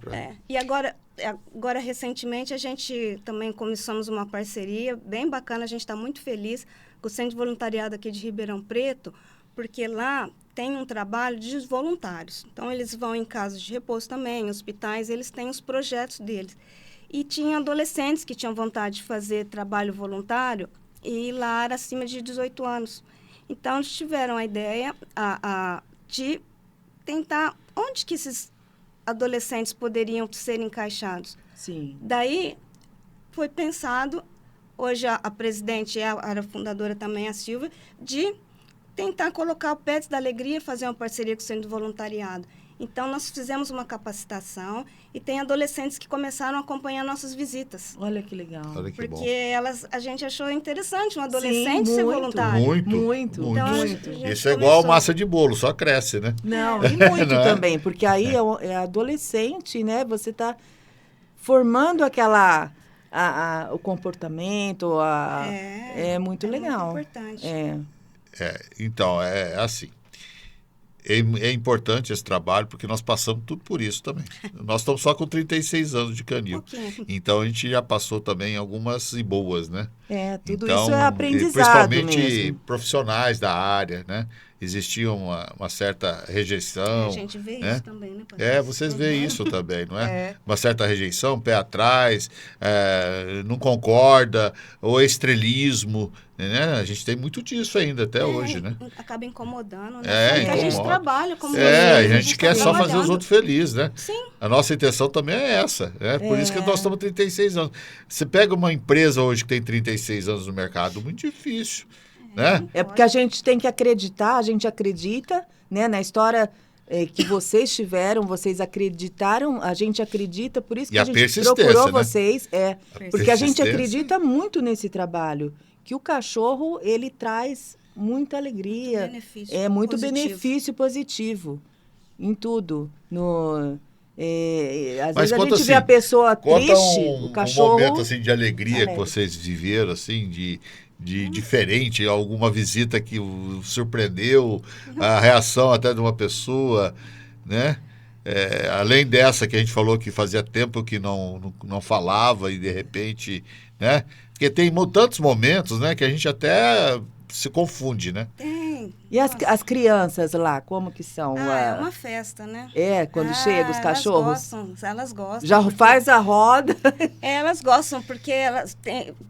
Speaker 3: E agora, recentemente, a gente também começamos uma parceria bem bacana, a gente está muito feliz com o Centro de Voluntariado aqui de Ribeirão Preto, porque lá tem um trabalho de voluntários. Então, eles vão em casas de repouso também, em hospitais, eles têm os projetos deles. E tinha adolescentes que tinham vontade de fazer trabalho voluntário e lá era acima de 18 anos. Então, eles tiveram a ideia de tentar onde que esses adolescentes poderiam ser encaixados.
Speaker 1: Sim.
Speaker 3: Daí, foi pensado, hoje a presidente e a fundadora também, a Silvia, de tentar colocar o Pets da Alegria, fazer uma parceria com o Centro de Voluntariado. Então, nós fizemos uma capacitação e tem adolescentes que começaram a acompanhar nossas visitas.
Speaker 1: Olha que legal.
Speaker 2: Olha que bom.
Speaker 3: Porque a gente achou interessante um adolescente ser
Speaker 1: muito.
Speaker 3: voluntário.
Speaker 2: Muito.
Speaker 3: Então,
Speaker 1: muito.
Speaker 3: a gente
Speaker 2: Isso é igual
Speaker 3: começou.
Speaker 2: massa de bolo, só cresce, né?
Speaker 1: Não, e muito
Speaker 2: Não é?
Speaker 1: também, porque aí é adolescente, né? Você está formando o comportamento, é muito legal.
Speaker 3: Muito importante.
Speaker 2: Então, é assim. É importante esse trabalho, porque nós passamos tudo por isso também. Nós estamos só com 36 anos de canil.
Speaker 3: pouquinho.
Speaker 2: Então, a gente já passou também algumas e boas, né?
Speaker 1: Tudo
Speaker 2: Então,
Speaker 1: isso é aprendizado
Speaker 2: principalmente
Speaker 1: mesmo.
Speaker 2: profissionais da área, né? Existia uma certa rejeição.
Speaker 3: A gente vê
Speaker 2: né?
Speaker 3: isso também, né, Patrícia?
Speaker 2: Vocês veem isso também, não é?
Speaker 4: É.
Speaker 2: Uma certa rejeição, pé atrás, não concorda, ou estrelismo, né? A gente tem muito disso ainda até hoje, né?
Speaker 3: Acaba incomodando, né?
Speaker 2: É,
Speaker 3: Porque a gente
Speaker 2: incomoda.
Speaker 3: trabalha como
Speaker 2: A
Speaker 3: vocês,
Speaker 2: gente
Speaker 3: tá
Speaker 2: quer só fazer os
Speaker 3: trabalhando.
Speaker 2: outros felizes, né?
Speaker 3: Sim.
Speaker 2: A nossa intenção também é essa, né? Por isso que nós estamos 36 anos. Você pega uma empresa hoje que tem 36 anos no mercado, muito difícil, né?
Speaker 1: É porque a gente tem que acreditar, a gente acredita, né, na história que vocês tiveram, vocês acreditaram, a gente acredita, por isso que
Speaker 2: E
Speaker 1: a
Speaker 2: a
Speaker 1: gente
Speaker 2: persistência,
Speaker 1: procurou
Speaker 2: né?
Speaker 1: vocês, porque a gente
Speaker 2: persistência.
Speaker 1: acredita muito nesse trabalho, que o cachorro, ele traz muita alegria,
Speaker 3: Benefício
Speaker 1: muito
Speaker 3: positivo.
Speaker 1: benefício positivo em tudo, às
Speaker 2: Mas
Speaker 1: vezes a
Speaker 2: conta
Speaker 1: gente vê
Speaker 2: assim,
Speaker 1: a pessoa
Speaker 2: Conta
Speaker 1: triste, o
Speaker 2: um
Speaker 1: cachorro...
Speaker 2: momento assim, de alegria que
Speaker 1: alegre.
Speaker 2: vocês viveram, assim, de diferente, alguma visita que o surpreendeu, a reação até de uma pessoa, né? Além dessa que a gente falou que fazia tempo que não falava e de repente, né? Porque tem tantos momentos, né, que a gente até se confunde, né?
Speaker 3: Tem.
Speaker 1: E as crianças lá, como que são?
Speaker 3: É uma festa, né?
Speaker 1: Quando chegam os cachorros?
Speaker 3: Elas gostam.
Speaker 1: Já
Speaker 3: porque-
Speaker 1: faz a roda.
Speaker 3: Elas gostam porque elas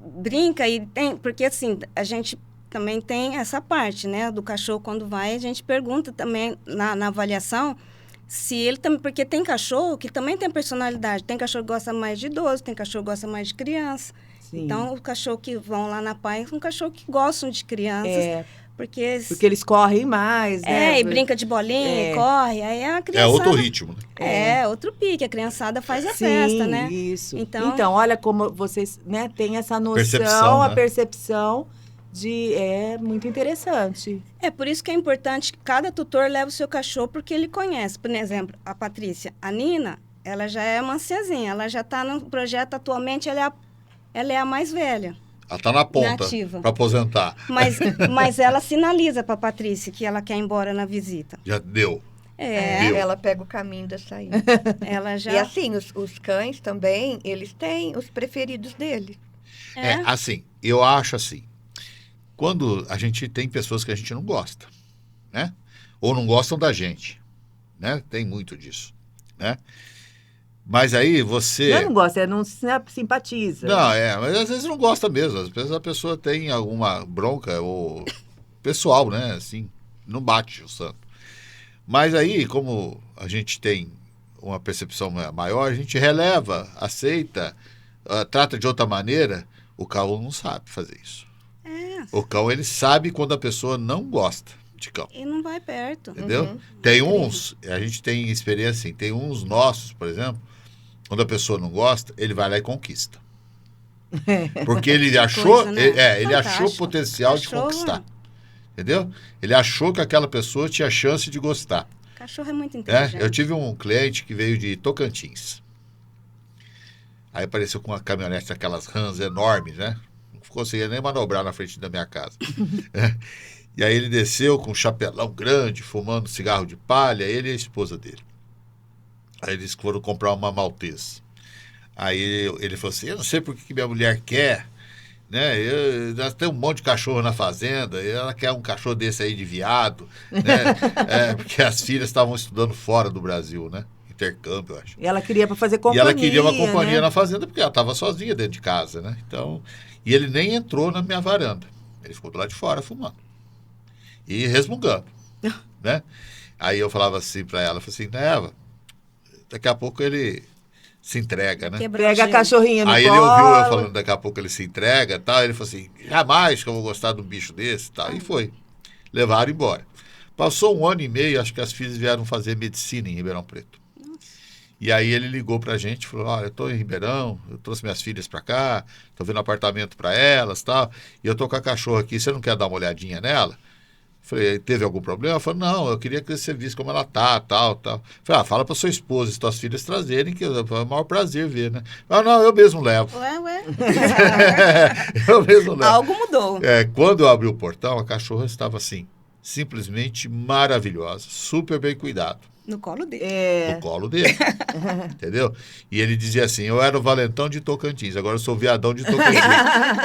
Speaker 3: brincam e tem... Porque, assim, a gente também tem essa parte, né? Do cachorro, quando vai, a gente pergunta também na avaliação se ele também... Porque tem cachorro que também tem personalidade. Tem cachorro que gosta mais de idoso, tem cachorro que gosta mais de criança.
Speaker 1: Sim.
Speaker 3: Então, o cachorro que vão lá na paz são cachorro que gostam de crianças. Porque
Speaker 1: eles correm mais, né?
Speaker 3: e brinca de bolinha, e corre. Aí a
Speaker 2: É
Speaker 3: criançada...
Speaker 2: outro ritmo, né?
Speaker 3: outro pique. A criançada faz a
Speaker 1: Sim,
Speaker 3: festa, né?
Speaker 1: Isso.
Speaker 3: Então-
Speaker 1: Então, olha como vocês, né, têm essa noção,
Speaker 2: Percepção,
Speaker 1: a
Speaker 2: né?
Speaker 1: percepção de... É muito interessante.
Speaker 3: É por isso que é importante que cada tutor leve o seu cachorro, porque ele conhece. Por exemplo, a Patrícia, a Nina, ela já é uma anciãzinha. Ela já está no projeto atualmente, ela é a mais velha.
Speaker 2: Ela está na ponta
Speaker 3: Nativa.
Speaker 2: para aposentar.
Speaker 3: Mas ela sinaliza para a Patrícia que ela quer ir embora na visita.
Speaker 2: Já deu. Deu.
Speaker 4: Ela pega o caminho da saída.
Speaker 3: Ela já...
Speaker 4: E assim, os cães também, eles têm os preferidos dele.
Speaker 2: Assim, eu acho assim, quando a gente tem pessoas que a gente não gosta, né? Ou não gostam da gente, né? Tem muito disso, né? Mas aí você...
Speaker 1: Não gosta, não se simpatiza.
Speaker 2: Não, mas às vezes não gosta mesmo. Às vezes a pessoa tem alguma bronca ou pessoal, né? Assim, não bate o santo. Mas aí, como a gente tem uma percepção maior, a gente releva, aceita, trata de outra maneira. O cão não sabe fazer isso. O cão, ele sabe quando a pessoa não gosta de cão.
Speaker 3: E não vai perto.
Speaker 2: Entendeu? Tem uns, a gente tem experiência assim, tem uns nossos, por exemplo, quando a pessoa não gosta, ele vai lá e conquista. Porque ele achou,
Speaker 3: coisa, né?
Speaker 2: ele achou
Speaker 3: Fantástico.
Speaker 2: potencial de
Speaker 3: Cachorro,
Speaker 2: conquistar. Entendeu? Ele achou que aquela pessoa tinha chance de gostar.
Speaker 3: Cachorro é muito inteligente.
Speaker 2: Eu tive um cliente que veio de Tocantins. Aí apareceu com uma caminhonete daquelas Rans enormes, né? Não conseguia nem manobrar na frente da minha casa. E aí ele desceu com um chapelão grande, fumando cigarro de palha, ele e a esposa dele. Aí eles foram comprar uma maltesa. Aí ele falou assim, eu não sei por que minha mulher quer, né? Nós temos um monte de cachorro na fazenda, e ela quer um cachorro desse aí de viado, né? Porque as filhas estavam estudando fora do Brasil, né? Intercâmbio, eu acho.
Speaker 1: E ela queria para fazer companhia.
Speaker 2: E ela queria uma companhia,
Speaker 1: né?
Speaker 2: na fazenda, porque ela estava sozinha dentro de casa, né? Então, e ele nem entrou na minha varanda. Ele ficou do lado de fora fumando. E resmungando, né? Aí eu falava assim para ela, falei assim, Neva, daqui a pouco ele se entrega, né?
Speaker 3: Quebrou
Speaker 1: Pega
Speaker 3: o
Speaker 1: a
Speaker 3: gelo.
Speaker 1: cachorrinha no
Speaker 2: Aí ele
Speaker 1: colo.
Speaker 2: ouviu eu falando, daqui a pouco ele se entrega e tal. Ele falou assim, jamais que eu vou gostar de um bicho desse e tal. E foi. Levaram embora. Passou 1 ano e meio, acho que as filhas vieram fazer medicina em Ribeirão Preto. E aí ele ligou pra gente e falou, olha, eu tô em Ribeirão, eu trouxe minhas filhas pra cá, tô vendo apartamento pra elas e tal, e eu tô com a cachorra aqui, você não quer dar uma olhadinha nela? Falei, teve algum problema? Ela falou, não, eu queria que você visse como ela tá, tal. Falei, fala pra sua esposa e suas filhas trazerem, que é o maior prazer ver, né? Não, eu mesmo levo.
Speaker 3: Ué.
Speaker 2: Eu mesmo levo.
Speaker 3: Algo mudou.
Speaker 2: Quando eu abri o portão, a cachorra estava assim, simplesmente maravilhosa, super bem cuidado.
Speaker 3: No colo dele.
Speaker 2: No colo dele. Entendeu? E ele dizia assim, eu era o valentão de Tocantins, agora eu sou o viadão de Tocantins.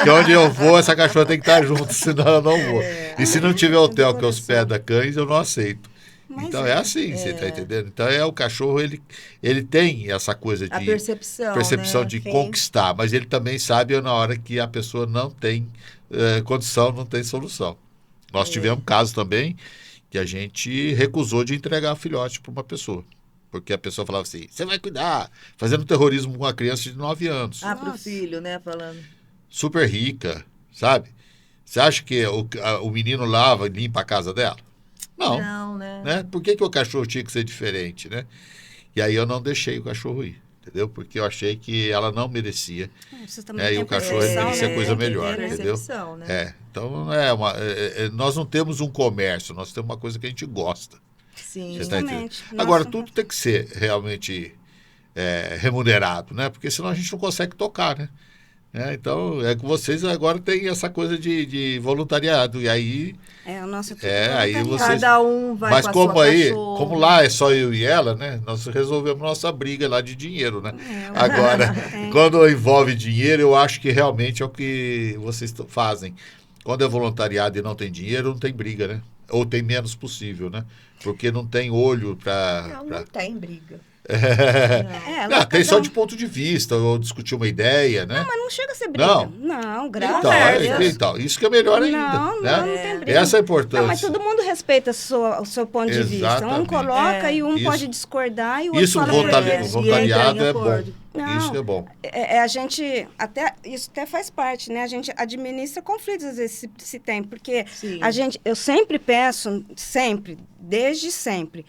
Speaker 2: Que onde eu vou, essa cachorra tem que estar junto, senão eu não vou. E se não tiver hotel que hospeda cães, eu não aceito.
Speaker 3: Mas
Speaker 2: Então é assim, você está entendendo? Então o cachorro, ele tem essa coisa de
Speaker 1: A percepção, né?
Speaker 2: de
Speaker 4: Sim.
Speaker 2: conquistar, mas ele também sabe na hora que a pessoa não tem condição, não tem solução. Nós tivemos casos também que a gente recusou de entregar filhote para uma pessoa. Porque a pessoa falava assim, você vai cuidar, fazendo terrorismo com uma criança de 9 anos.
Speaker 1: Ah, pro
Speaker 3: Nossa.
Speaker 1: filho, né? Falando.
Speaker 2: Super rica, sabe? Você acha que o menino lava e limpa a casa dela? Não. Né? Por que o cachorro tinha que ser diferente, né? E aí eu não deixei o cachorro ir, entendeu? Porque eu achei que ela não merecia.
Speaker 3: Você também
Speaker 2: E
Speaker 3: tem
Speaker 2: o cachorro
Speaker 3: percepção,
Speaker 2: merecia
Speaker 3: né?
Speaker 2: coisa
Speaker 3: Tem que
Speaker 2: melhor,
Speaker 3: ver, né?
Speaker 2: entendeu?
Speaker 1: Percepção, né?
Speaker 2: Então nós não temos um comércio, nós temos uma coisa que a gente gosta.
Speaker 1: Sim.
Speaker 2: Você tá entendendo?
Speaker 3: Justamente.
Speaker 2: Agora,
Speaker 3: Nossa.
Speaker 2: tudo tem que ser realmente remunerado, né? Porque senão a gente não consegue tocar, né? Então, com vocês agora tem essa coisa de voluntariado. E aí,
Speaker 3: O nosso
Speaker 2: aí
Speaker 3: voluntariado.
Speaker 2: vocês-
Speaker 1: Cada um vai
Speaker 2: mas
Speaker 1: com a
Speaker 2: como
Speaker 1: sua
Speaker 2: aí,
Speaker 1: cachorra.
Speaker 2: como lá é só eu e ela, né? Nós resolvemos nossa briga lá de dinheiro, né? Agora, quando envolve dinheiro, eu acho que realmente é o que vocês fazem. Quando é voluntariado e não tem dinheiro, não tem briga, né? Ou tem menos possível, né? Porque não tem olho para...
Speaker 4: Não tem briga.
Speaker 2: tem só de ponto de vista, ou discutir uma ideia, né?
Speaker 3: Mas não chega a ser briga.
Speaker 2: Não.
Speaker 3: Não, graças
Speaker 2: Então,
Speaker 3: a Deus.
Speaker 2: então, isso que é melhor ainda.
Speaker 3: Não,
Speaker 2: né?
Speaker 3: não tem briga.
Speaker 2: Essa é a importância.
Speaker 3: Não, mas todo mundo respeita o seu ponto de vista. Um
Speaker 2: Exatamente.
Speaker 3: coloca e um
Speaker 2: Isso.
Speaker 3: pode discordar e o outro
Speaker 2: Isso,
Speaker 3: fala
Speaker 2: o voluntariado é bom.
Speaker 1: acordo.
Speaker 3: Não.
Speaker 2: Isso é bom.
Speaker 3: A gente, isso até faz parte, né? A gente administra conflitos, às vezes, se tem. Porque
Speaker 1: Sim.
Speaker 3: eu sempre peço, desde sempre,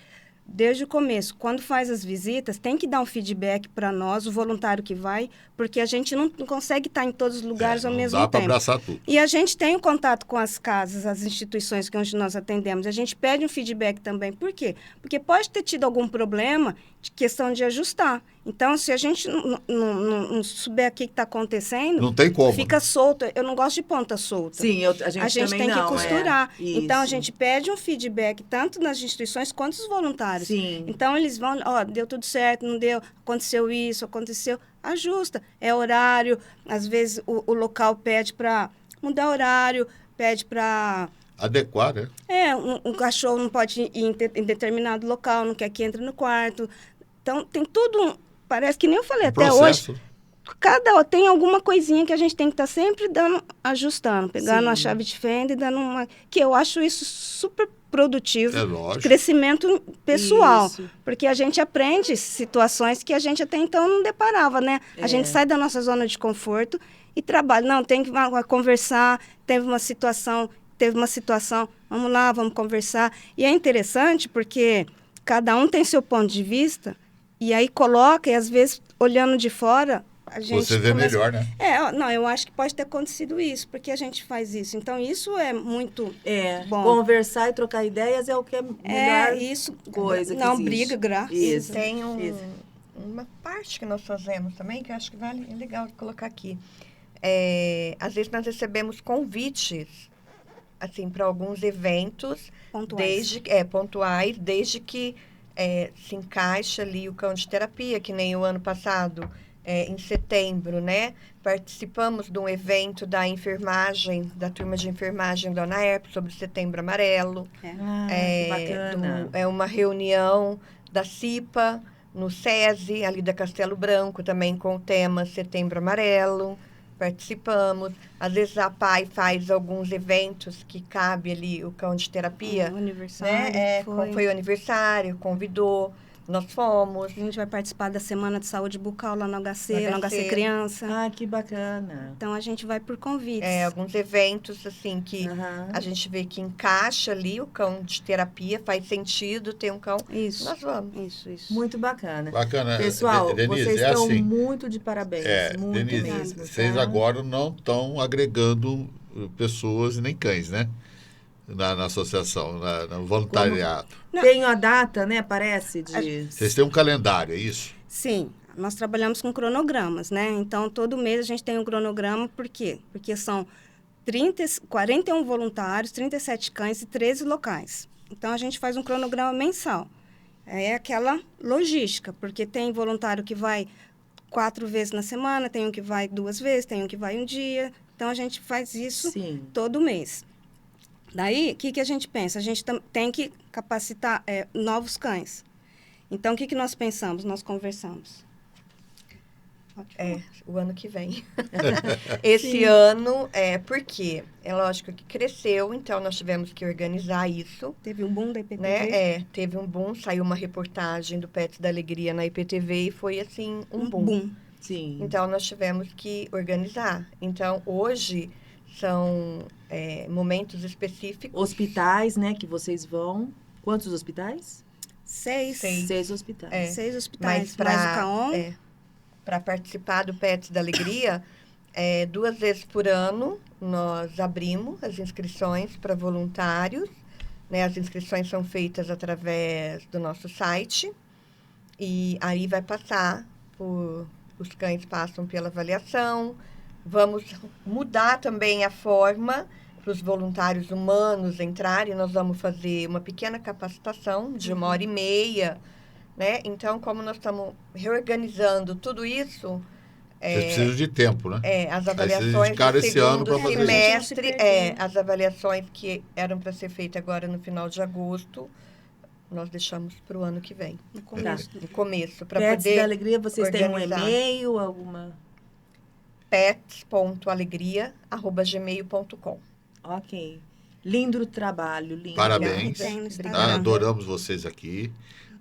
Speaker 3: desde o começo, quando faz as visitas, tem que dar um feedback para nós, o voluntário que vai, porque a gente não consegue estar em todos os lugares ao
Speaker 2: Não
Speaker 3: mesmo
Speaker 2: dá para
Speaker 3: tempo.
Speaker 2: abraçar tudo.
Speaker 3: E a gente tem um contato com as casas, as instituições onde nós atendemos. A gente pede um feedback também. Por quê? Porque pode ter tido algum problema de questão de ajustar. Então, se a gente não souber o que está acontecendo,
Speaker 2: Não tem como.
Speaker 3: fica solto. Eu não gosto de ponta solta.
Speaker 1: Sim, a gente
Speaker 3: A gente
Speaker 1: também
Speaker 3: tem que
Speaker 1: não,
Speaker 3: costurar. Então, a
Speaker 1: Isso.
Speaker 3: gente pede um feedback tanto nas instituições quanto os voluntários.
Speaker 1: Sim.
Speaker 3: Então, eles vão, deu tudo certo, não deu, aconteceu isso, aconteceu, ajusta. É horário, às vezes o local pede para mudar horário, pede para...
Speaker 2: Adequar, né?
Speaker 3: um cachorro não pode ir em determinado local, não quer que entre no quarto. Então, tem tudo, parece que nem eu falei, até hoje, tem alguma coisinha que a gente tem que estar sempre ajustando, pegando a chave de fenda e dando uma... Que eu acho isso super produtivo,
Speaker 2: É lógico.
Speaker 3: de crescimento pessoal.
Speaker 1: Isso.
Speaker 3: Porque a gente aprende situações que a gente até então não deparava, né? A gente sai da nossa zona de conforto e trabalha. Não, tem que conversar, teve uma situação, vamos lá, vamos conversar. E é interessante porque cada um tem seu ponto de vista e aí coloca, e às vezes, olhando de fora, a gente
Speaker 2: Você vê melhor, né?
Speaker 3: Não, eu acho que pode ter acontecido isso, porque a gente faz isso. Então, isso é muito bom.
Speaker 1: Conversar e trocar ideias é o que é melhor
Speaker 3: isso.
Speaker 1: coisa que
Speaker 3: não
Speaker 1: existe.
Speaker 3: briga, graças.
Speaker 1: Isso.
Speaker 4: Tem uma parte que nós fazemos também, que eu acho que é legal de colocar aqui. Às vezes nós recebemos convites assim, para alguns eventos pontuais, desde que se encaixe ali o cão de terapia, que nem o ano passado, em setembro, né? Participamos de um evento da enfermagem, da turma de enfermagem da UNAERP, sobre Setembro Amarelo.
Speaker 1: Que bacana.
Speaker 4: É uma reunião da CIPA, no SESI, ali da Castelo Branco, também com o tema Setembro Amarelo. Participamos. Às vezes a PAI faz alguns eventos que cabe ali o cão de terapia.
Speaker 3: O aniversário.
Speaker 4: Né? Foi o aniversário, convidou. Nós fomos.
Speaker 3: A gente vai participar da Semana de Saúde Bucal lá no HC, no HC Criança.
Speaker 1: Ah, que bacana.
Speaker 3: Então, a gente vai por convites.
Speaker 4: Alguns eventos, assim, que a gente vê que encaixa ali o cão de terapia, faz sentido ter um cão.
Speaker 3: Isso.
Speaker 4: Nós vamos.
Speaker 3: Isso.
Speaker 1: Muito bacana.
Speaker 2: Bacana.
Speaker 1: Pessoal,
Speaker 2: Denise,
Speaker 1: vocês estão
Speaker 2: assim,
Speaker 1: muito de parabéns. Muito
Speaker 2: Denise,
Speaker 1: mesmo.
Speaker 2: vocês
Speaker 1: tá?
Speaker 2: agora não estão agregando pessoas nem cães, né? Na associação, no voluntariado.
Speaker 1: Tem a data, né? Parece de...
Speaker 2: Vocês têm um calendário, é isso?
Speaker 3: Sim, nós trabalhamos com cronogramas, né? Então, todo mês a gente tem um cronograma, por quê? Porque são 41 voluntários, 37 cães e 13 locais. Então, a gente faz um cronograma mensal. É aquela logística, porque tem voluntário que vai 4 vezes na semana, tem um que vai 2 vezes, tem um que vai um dia. Então, a gente faz isso todo mês. Daí, o que a gente pensa? A gente tem que capacitar novos cães. Então, o que nós pensamos? Nós conversamos.
Speaker 4: O ano que vem. Esse ano, porque é lógico que cresceu, então nós tivemos que organizar isso.
Speaker 3: Teve um boom da IPTV.
Speaker 4: Né? Teve um boom, saiu uma reportagem do Pets da Alegria na IPTV e foi, assim, um boom.
Speaker 1: Sim.
Speaker 4: Então, nós tivemos que organizar. Então, hoje, são momentos específicos.
Speaker 1: Hospitais, né, que vocês vão. Quantos hospitais?
Speaker 3: 6.
Speaker 1: 6 hospitais.
Speaker 3: 6 hospitais,
Speaker 4: Mas
Speaker 3: mais o CAON.
Speaker 4: Para participar do Pets da Alegria, 2 vezes por ano, nós abrimos as inscrições para voluntários. Né? As inscrições são feitas através do nosso site. E aí vai passar os cães passam pela avaliação. Vamos mudar também a forma para os voluntários humanos entrarem. Nós vamos fazer uma pequena capacitação de 1h30, né? Então, como nós estamos reorganizando tudo isso...
Speaker 2: Vocês precisam de tempo, né?
Speaker 4: As avaliações do
Speaker 2: esse ano
Speaker 4: segundo
Speaker 2: fazer
Speaker 4: semestre, as avaliações que eram para ser feitas agora no final de agosto, nós deixamos para o ano que vem.
Speaker 3: No começo.
Speaker 4: No começo, para
Speaker 1: Pets
Speaker 4: poder
Speaker 1: da Alegria, vocês têm um
Speaker 4: organizar.
Speaker 1: e-mail, alguma...
Speaker 4: pets.alegria@gmail.com.
Speaker 1: Ok. Lindo trabalho, lindo.
Speaker 2: Parabéns.
Speaker 3: Tem no Instagram.
Speaker 2: Adoramos vocês aqui.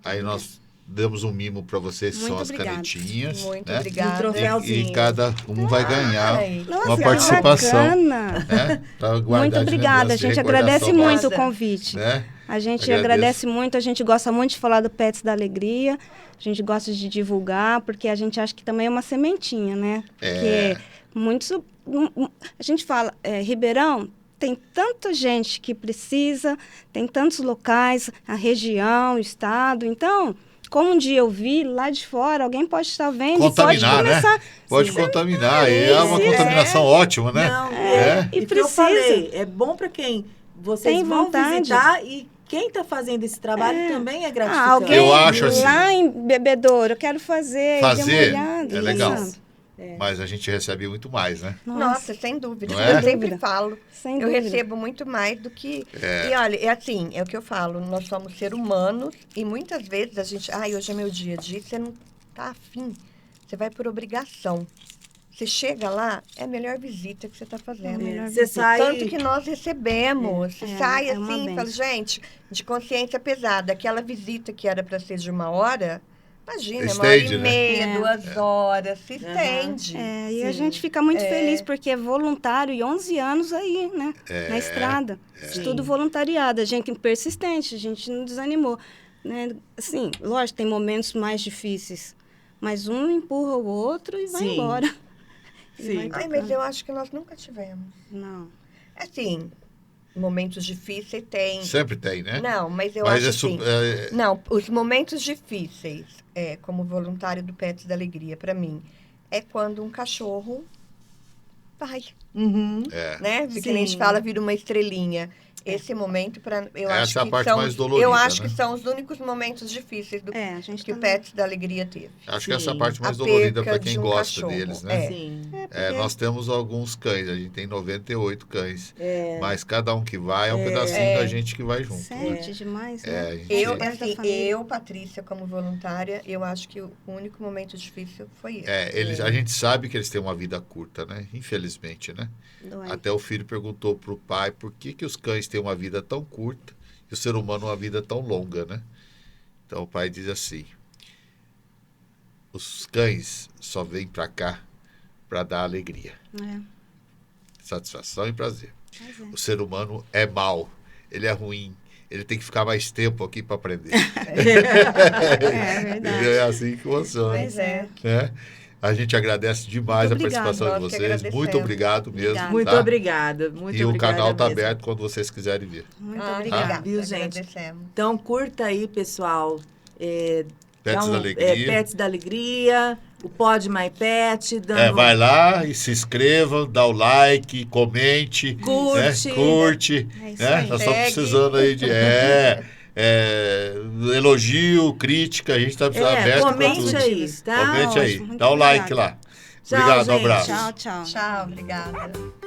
Speaker 2: Aí nós damos um mimo para vocês,
Speaker 3: Muito
Speaker 2: são as
Speaker 3: obrigada.
Speaker 2: canetinhas.
Speaker 4: Muito
Speaker 2: né?
Speaker 4: obrigada.
Speaker 1: E o troféuzinho.
Speaker 2: E cada um vai ganhar
Speaker 4: Ai,
Speaker 2: uma participação.
Speaker 3: Bacana.
Speaker 2: Né? Pra guardar
Speaker 3: Muito
Speaker 2: de
Speaker 3: obrigada. A
Speaker 2: lembrança e
Speaker 3: gente agradece
Speaker 2: recordação
Speaker 3: muito o
Speaker 4: nossa.
Speaker 3: convite.
Speaker 2: Né?
Speaker 3: A gente
Speaker 2: Agradeço.
Speaker 3: agradece muito, a gente gosta muito de falar do Pets da Alegria, a gente gosta de divulgar, porque a gente acha que também é uma sementinha, né? Porque muitos... A gente fala, Ribeirão, tem tanta gente que precisa, tem tantos locais, a região, o estado, então... como um dia eu vi lá de fora, alguém pode estar vendo
Speaker 2: Contaminar,
Speaker 3: e pode começar...
Speaker 2: né? Pode contaminar. E é uma contaminação ótima, né?
Speaker 1: Não,
Speaker 3: E
Speaker 1: e que eu
Speaker 3: precisa.
Speaker 1: falei, é bom para quem vocês
Speaker 3: Tem
Speaker 1: vão
Speaker 3: vontade.
Speaker 1: visitar e quem está fazendo esse trabalho também é gratificante.
Speaker 3: alguém
Speaker 2: Eu acho assim.
Speaker 3: lá em Bebedouro, eu quero fazer, dê uma
Speaker 2: Fazer
Speaker 3: olhada,
Speaker 2: é legal.
Speaker 3: sabe?
Speaker 2: Mas a gente recebe muito mais, né?
Speaker 4: Nossa, sem dúvida.
Speaker 2: Não é?
Speaker 4: Eu sempre falo.
Speaker 3: Sem
Speaker 4: Eu
Speaker 3: dúvida.
Speaker 4: recebo muito mais do que... E olha, é assim, é o que eu falo, nós somos seres humanos e muitas vezes a gente... hoje é meu dia a dia, você não tá afim, você vai por obrigação. Você chega lá, é a melhor visita que você está fazendo.
Speaker 1: Você sai...
Speaker 4: Tanto que nós recebemos. Você sai
Speaker 3: é uma
Speaker 4: assim e fala,
Speaker 3: benção.
Speaker 4: gente, de consciência pesada, aquela visita que era para ser de 1 hora, imagina,
Speaker 2: Estende,
Speaker 4: 1 hora e
Speaker 2: né?
Speaker 4: meia, 2 horas, se estende.
Speaker 3: E a gente fica muito feliz, porque é voluntário e 11 anos aí, né? Na estrada. Tudo voluntariado. A gente persistente, a gente não desanimou. Né? Assim, lógico, tem momentos mais difíceis, mas um empurra o outro e vai
Speaker 1: Sim.
Speaker 3: embora.
Speaker 1: Sim.
Speaker 4: Mas eu acho que nós nunca tivemos.
Speaker 3: Não.
Speaker 4: Assim, momentos difíceis tem.
Speaker 2: Sempre tem, né?
Speaker 4: Não, mas eu
Speaker 2: Mas
Speaker 4: acho
Speaker 2: é
Speaker 4: assim. Não, os momentos difíceis, como voluntário do Pets da Alegria, para mim, é quando um cachorro vai,
Speaker 1: Uhum.
Speaker 4: né? Que
Speaker 1: Sim.
Speaker 4: nem a gente fala, vira uma estrelinha. Esse momento, eu
Speaker 2: Essa
Speaker 4: acho
Speaker 2: é a
Speaker 4: que
Speaker 2: parte
Speaker 4: são,
Speaker 2: mais dolorida,
Speaker 4: eu acho
Speaker 2: né?
Speaker 4: que são os únicos momentos difíceis
Speaker 3: A gente
Speaker 4: que o
Speaker 3: também.
Speaker 4: Pets da Alegria teve.
Speaker 2: Acho que essa é a
Speaker 1: Sim.
Speaker 2: parte mais
Speaker 4: A
Speaker 2: dolorida
Speaker 4: perca
Speaker 2: para quem
Speaker 4: de um
Speaker 2: gosta
Speaker 4: cachorro.
Speaker 2: deles, né?
Speaker 1: Sim.
Speaker 2: Nós temos alguns cães, a gente tem 98 cães. Mas cada um que vai é um pedacinho da gente que vai junto.
Speaker 3: Sente demais, né?
Speaker 2: A gente-
Speaker 4: Eu,
Speaker 3: Parte da
Speaker 4: assim,
Speaker 3: família.
Speaker 4: Patrícia, como voluntária, eu acho que o único momento difícil foi esse.
Speaker 2: A gente sabe que eles têm uma vida curta, né? Infelizmente, né?
Speaker 3: Dói.
Speaker 2: Até o filho perguntou pro pai por que os cães têm uma vida tão curta e o ser humano uma vida tão longa, né? Então o pai diz assim: os cães só vêm para cá para dar alegria, satisfação e prazer. O ser humano é mau, ele é ruim, ele tem que ficar mais tempo aqui para aprender.
Speaker 3: É verdade.
Speaker 2: É assim que funciona.
Speaker 4: Pois é.
Speaker 2: Né? A gente agradece demais
Speaker 3: Muito
Speaker 2: a participação de
Speaker 4: obrigada. Nós que
Speaker 2: vocês.
Speaker 4: agradecemos.
Speaker 2: Muito obrigado mesmo.
Speaker 3: Obrigada.
Speaker 1: Muito
Speaker 2: tá?
Speaker 1: obrigada. Muito
Speaker 2: E o
Speaker 1: obrigada
Speaker 2: canal está
Speaker 1: mesmo.
Speaker 2: aberto quando vocês quiserem vir.
Speaker 3: Muito
Speaker 4: Ah,
Speaker 3: obrigada.
Speaker 4: obrigada.
Speaker 1: Viu, gente?
Speaker 4: Agradecemos.
Speaker 1: Então, curta aí, pessoal.
Speaker 2: Pets da Alegria.
Speaker 1: Pets da Alegria, o Pod My Pet. Dando...
Speaker 2: Vai lá e se inscreva, dá o like, comente,
Speaker 1: Curte.
Speaker 2: né? Curte.
Speaker 3: É isso
Speaker 2: Né?
Speaker 3: aí.
Speaker 2: Nós estamos
Speaker 4: Segue.
Speaker 2: precisando aí de elogio, crítica, a gente está aberto para
Speaker 1: comente
Speaker 2: tudo.
Speaker 1: aí, tá?
Speaker 2: Comente aí,
Speaker 3: Ótimo, muito
Speaker 2: dá o like
Speaker 3: obrigada.
Speaker 2: lá.
Speaker 1: Tchau,
Speaker 2: Obrigado, um
Speaker 1: gente.
Speaker 2: abraço.
Speaker 3: Tchau, tchau.
Speaker 4: Tchau, obrigada.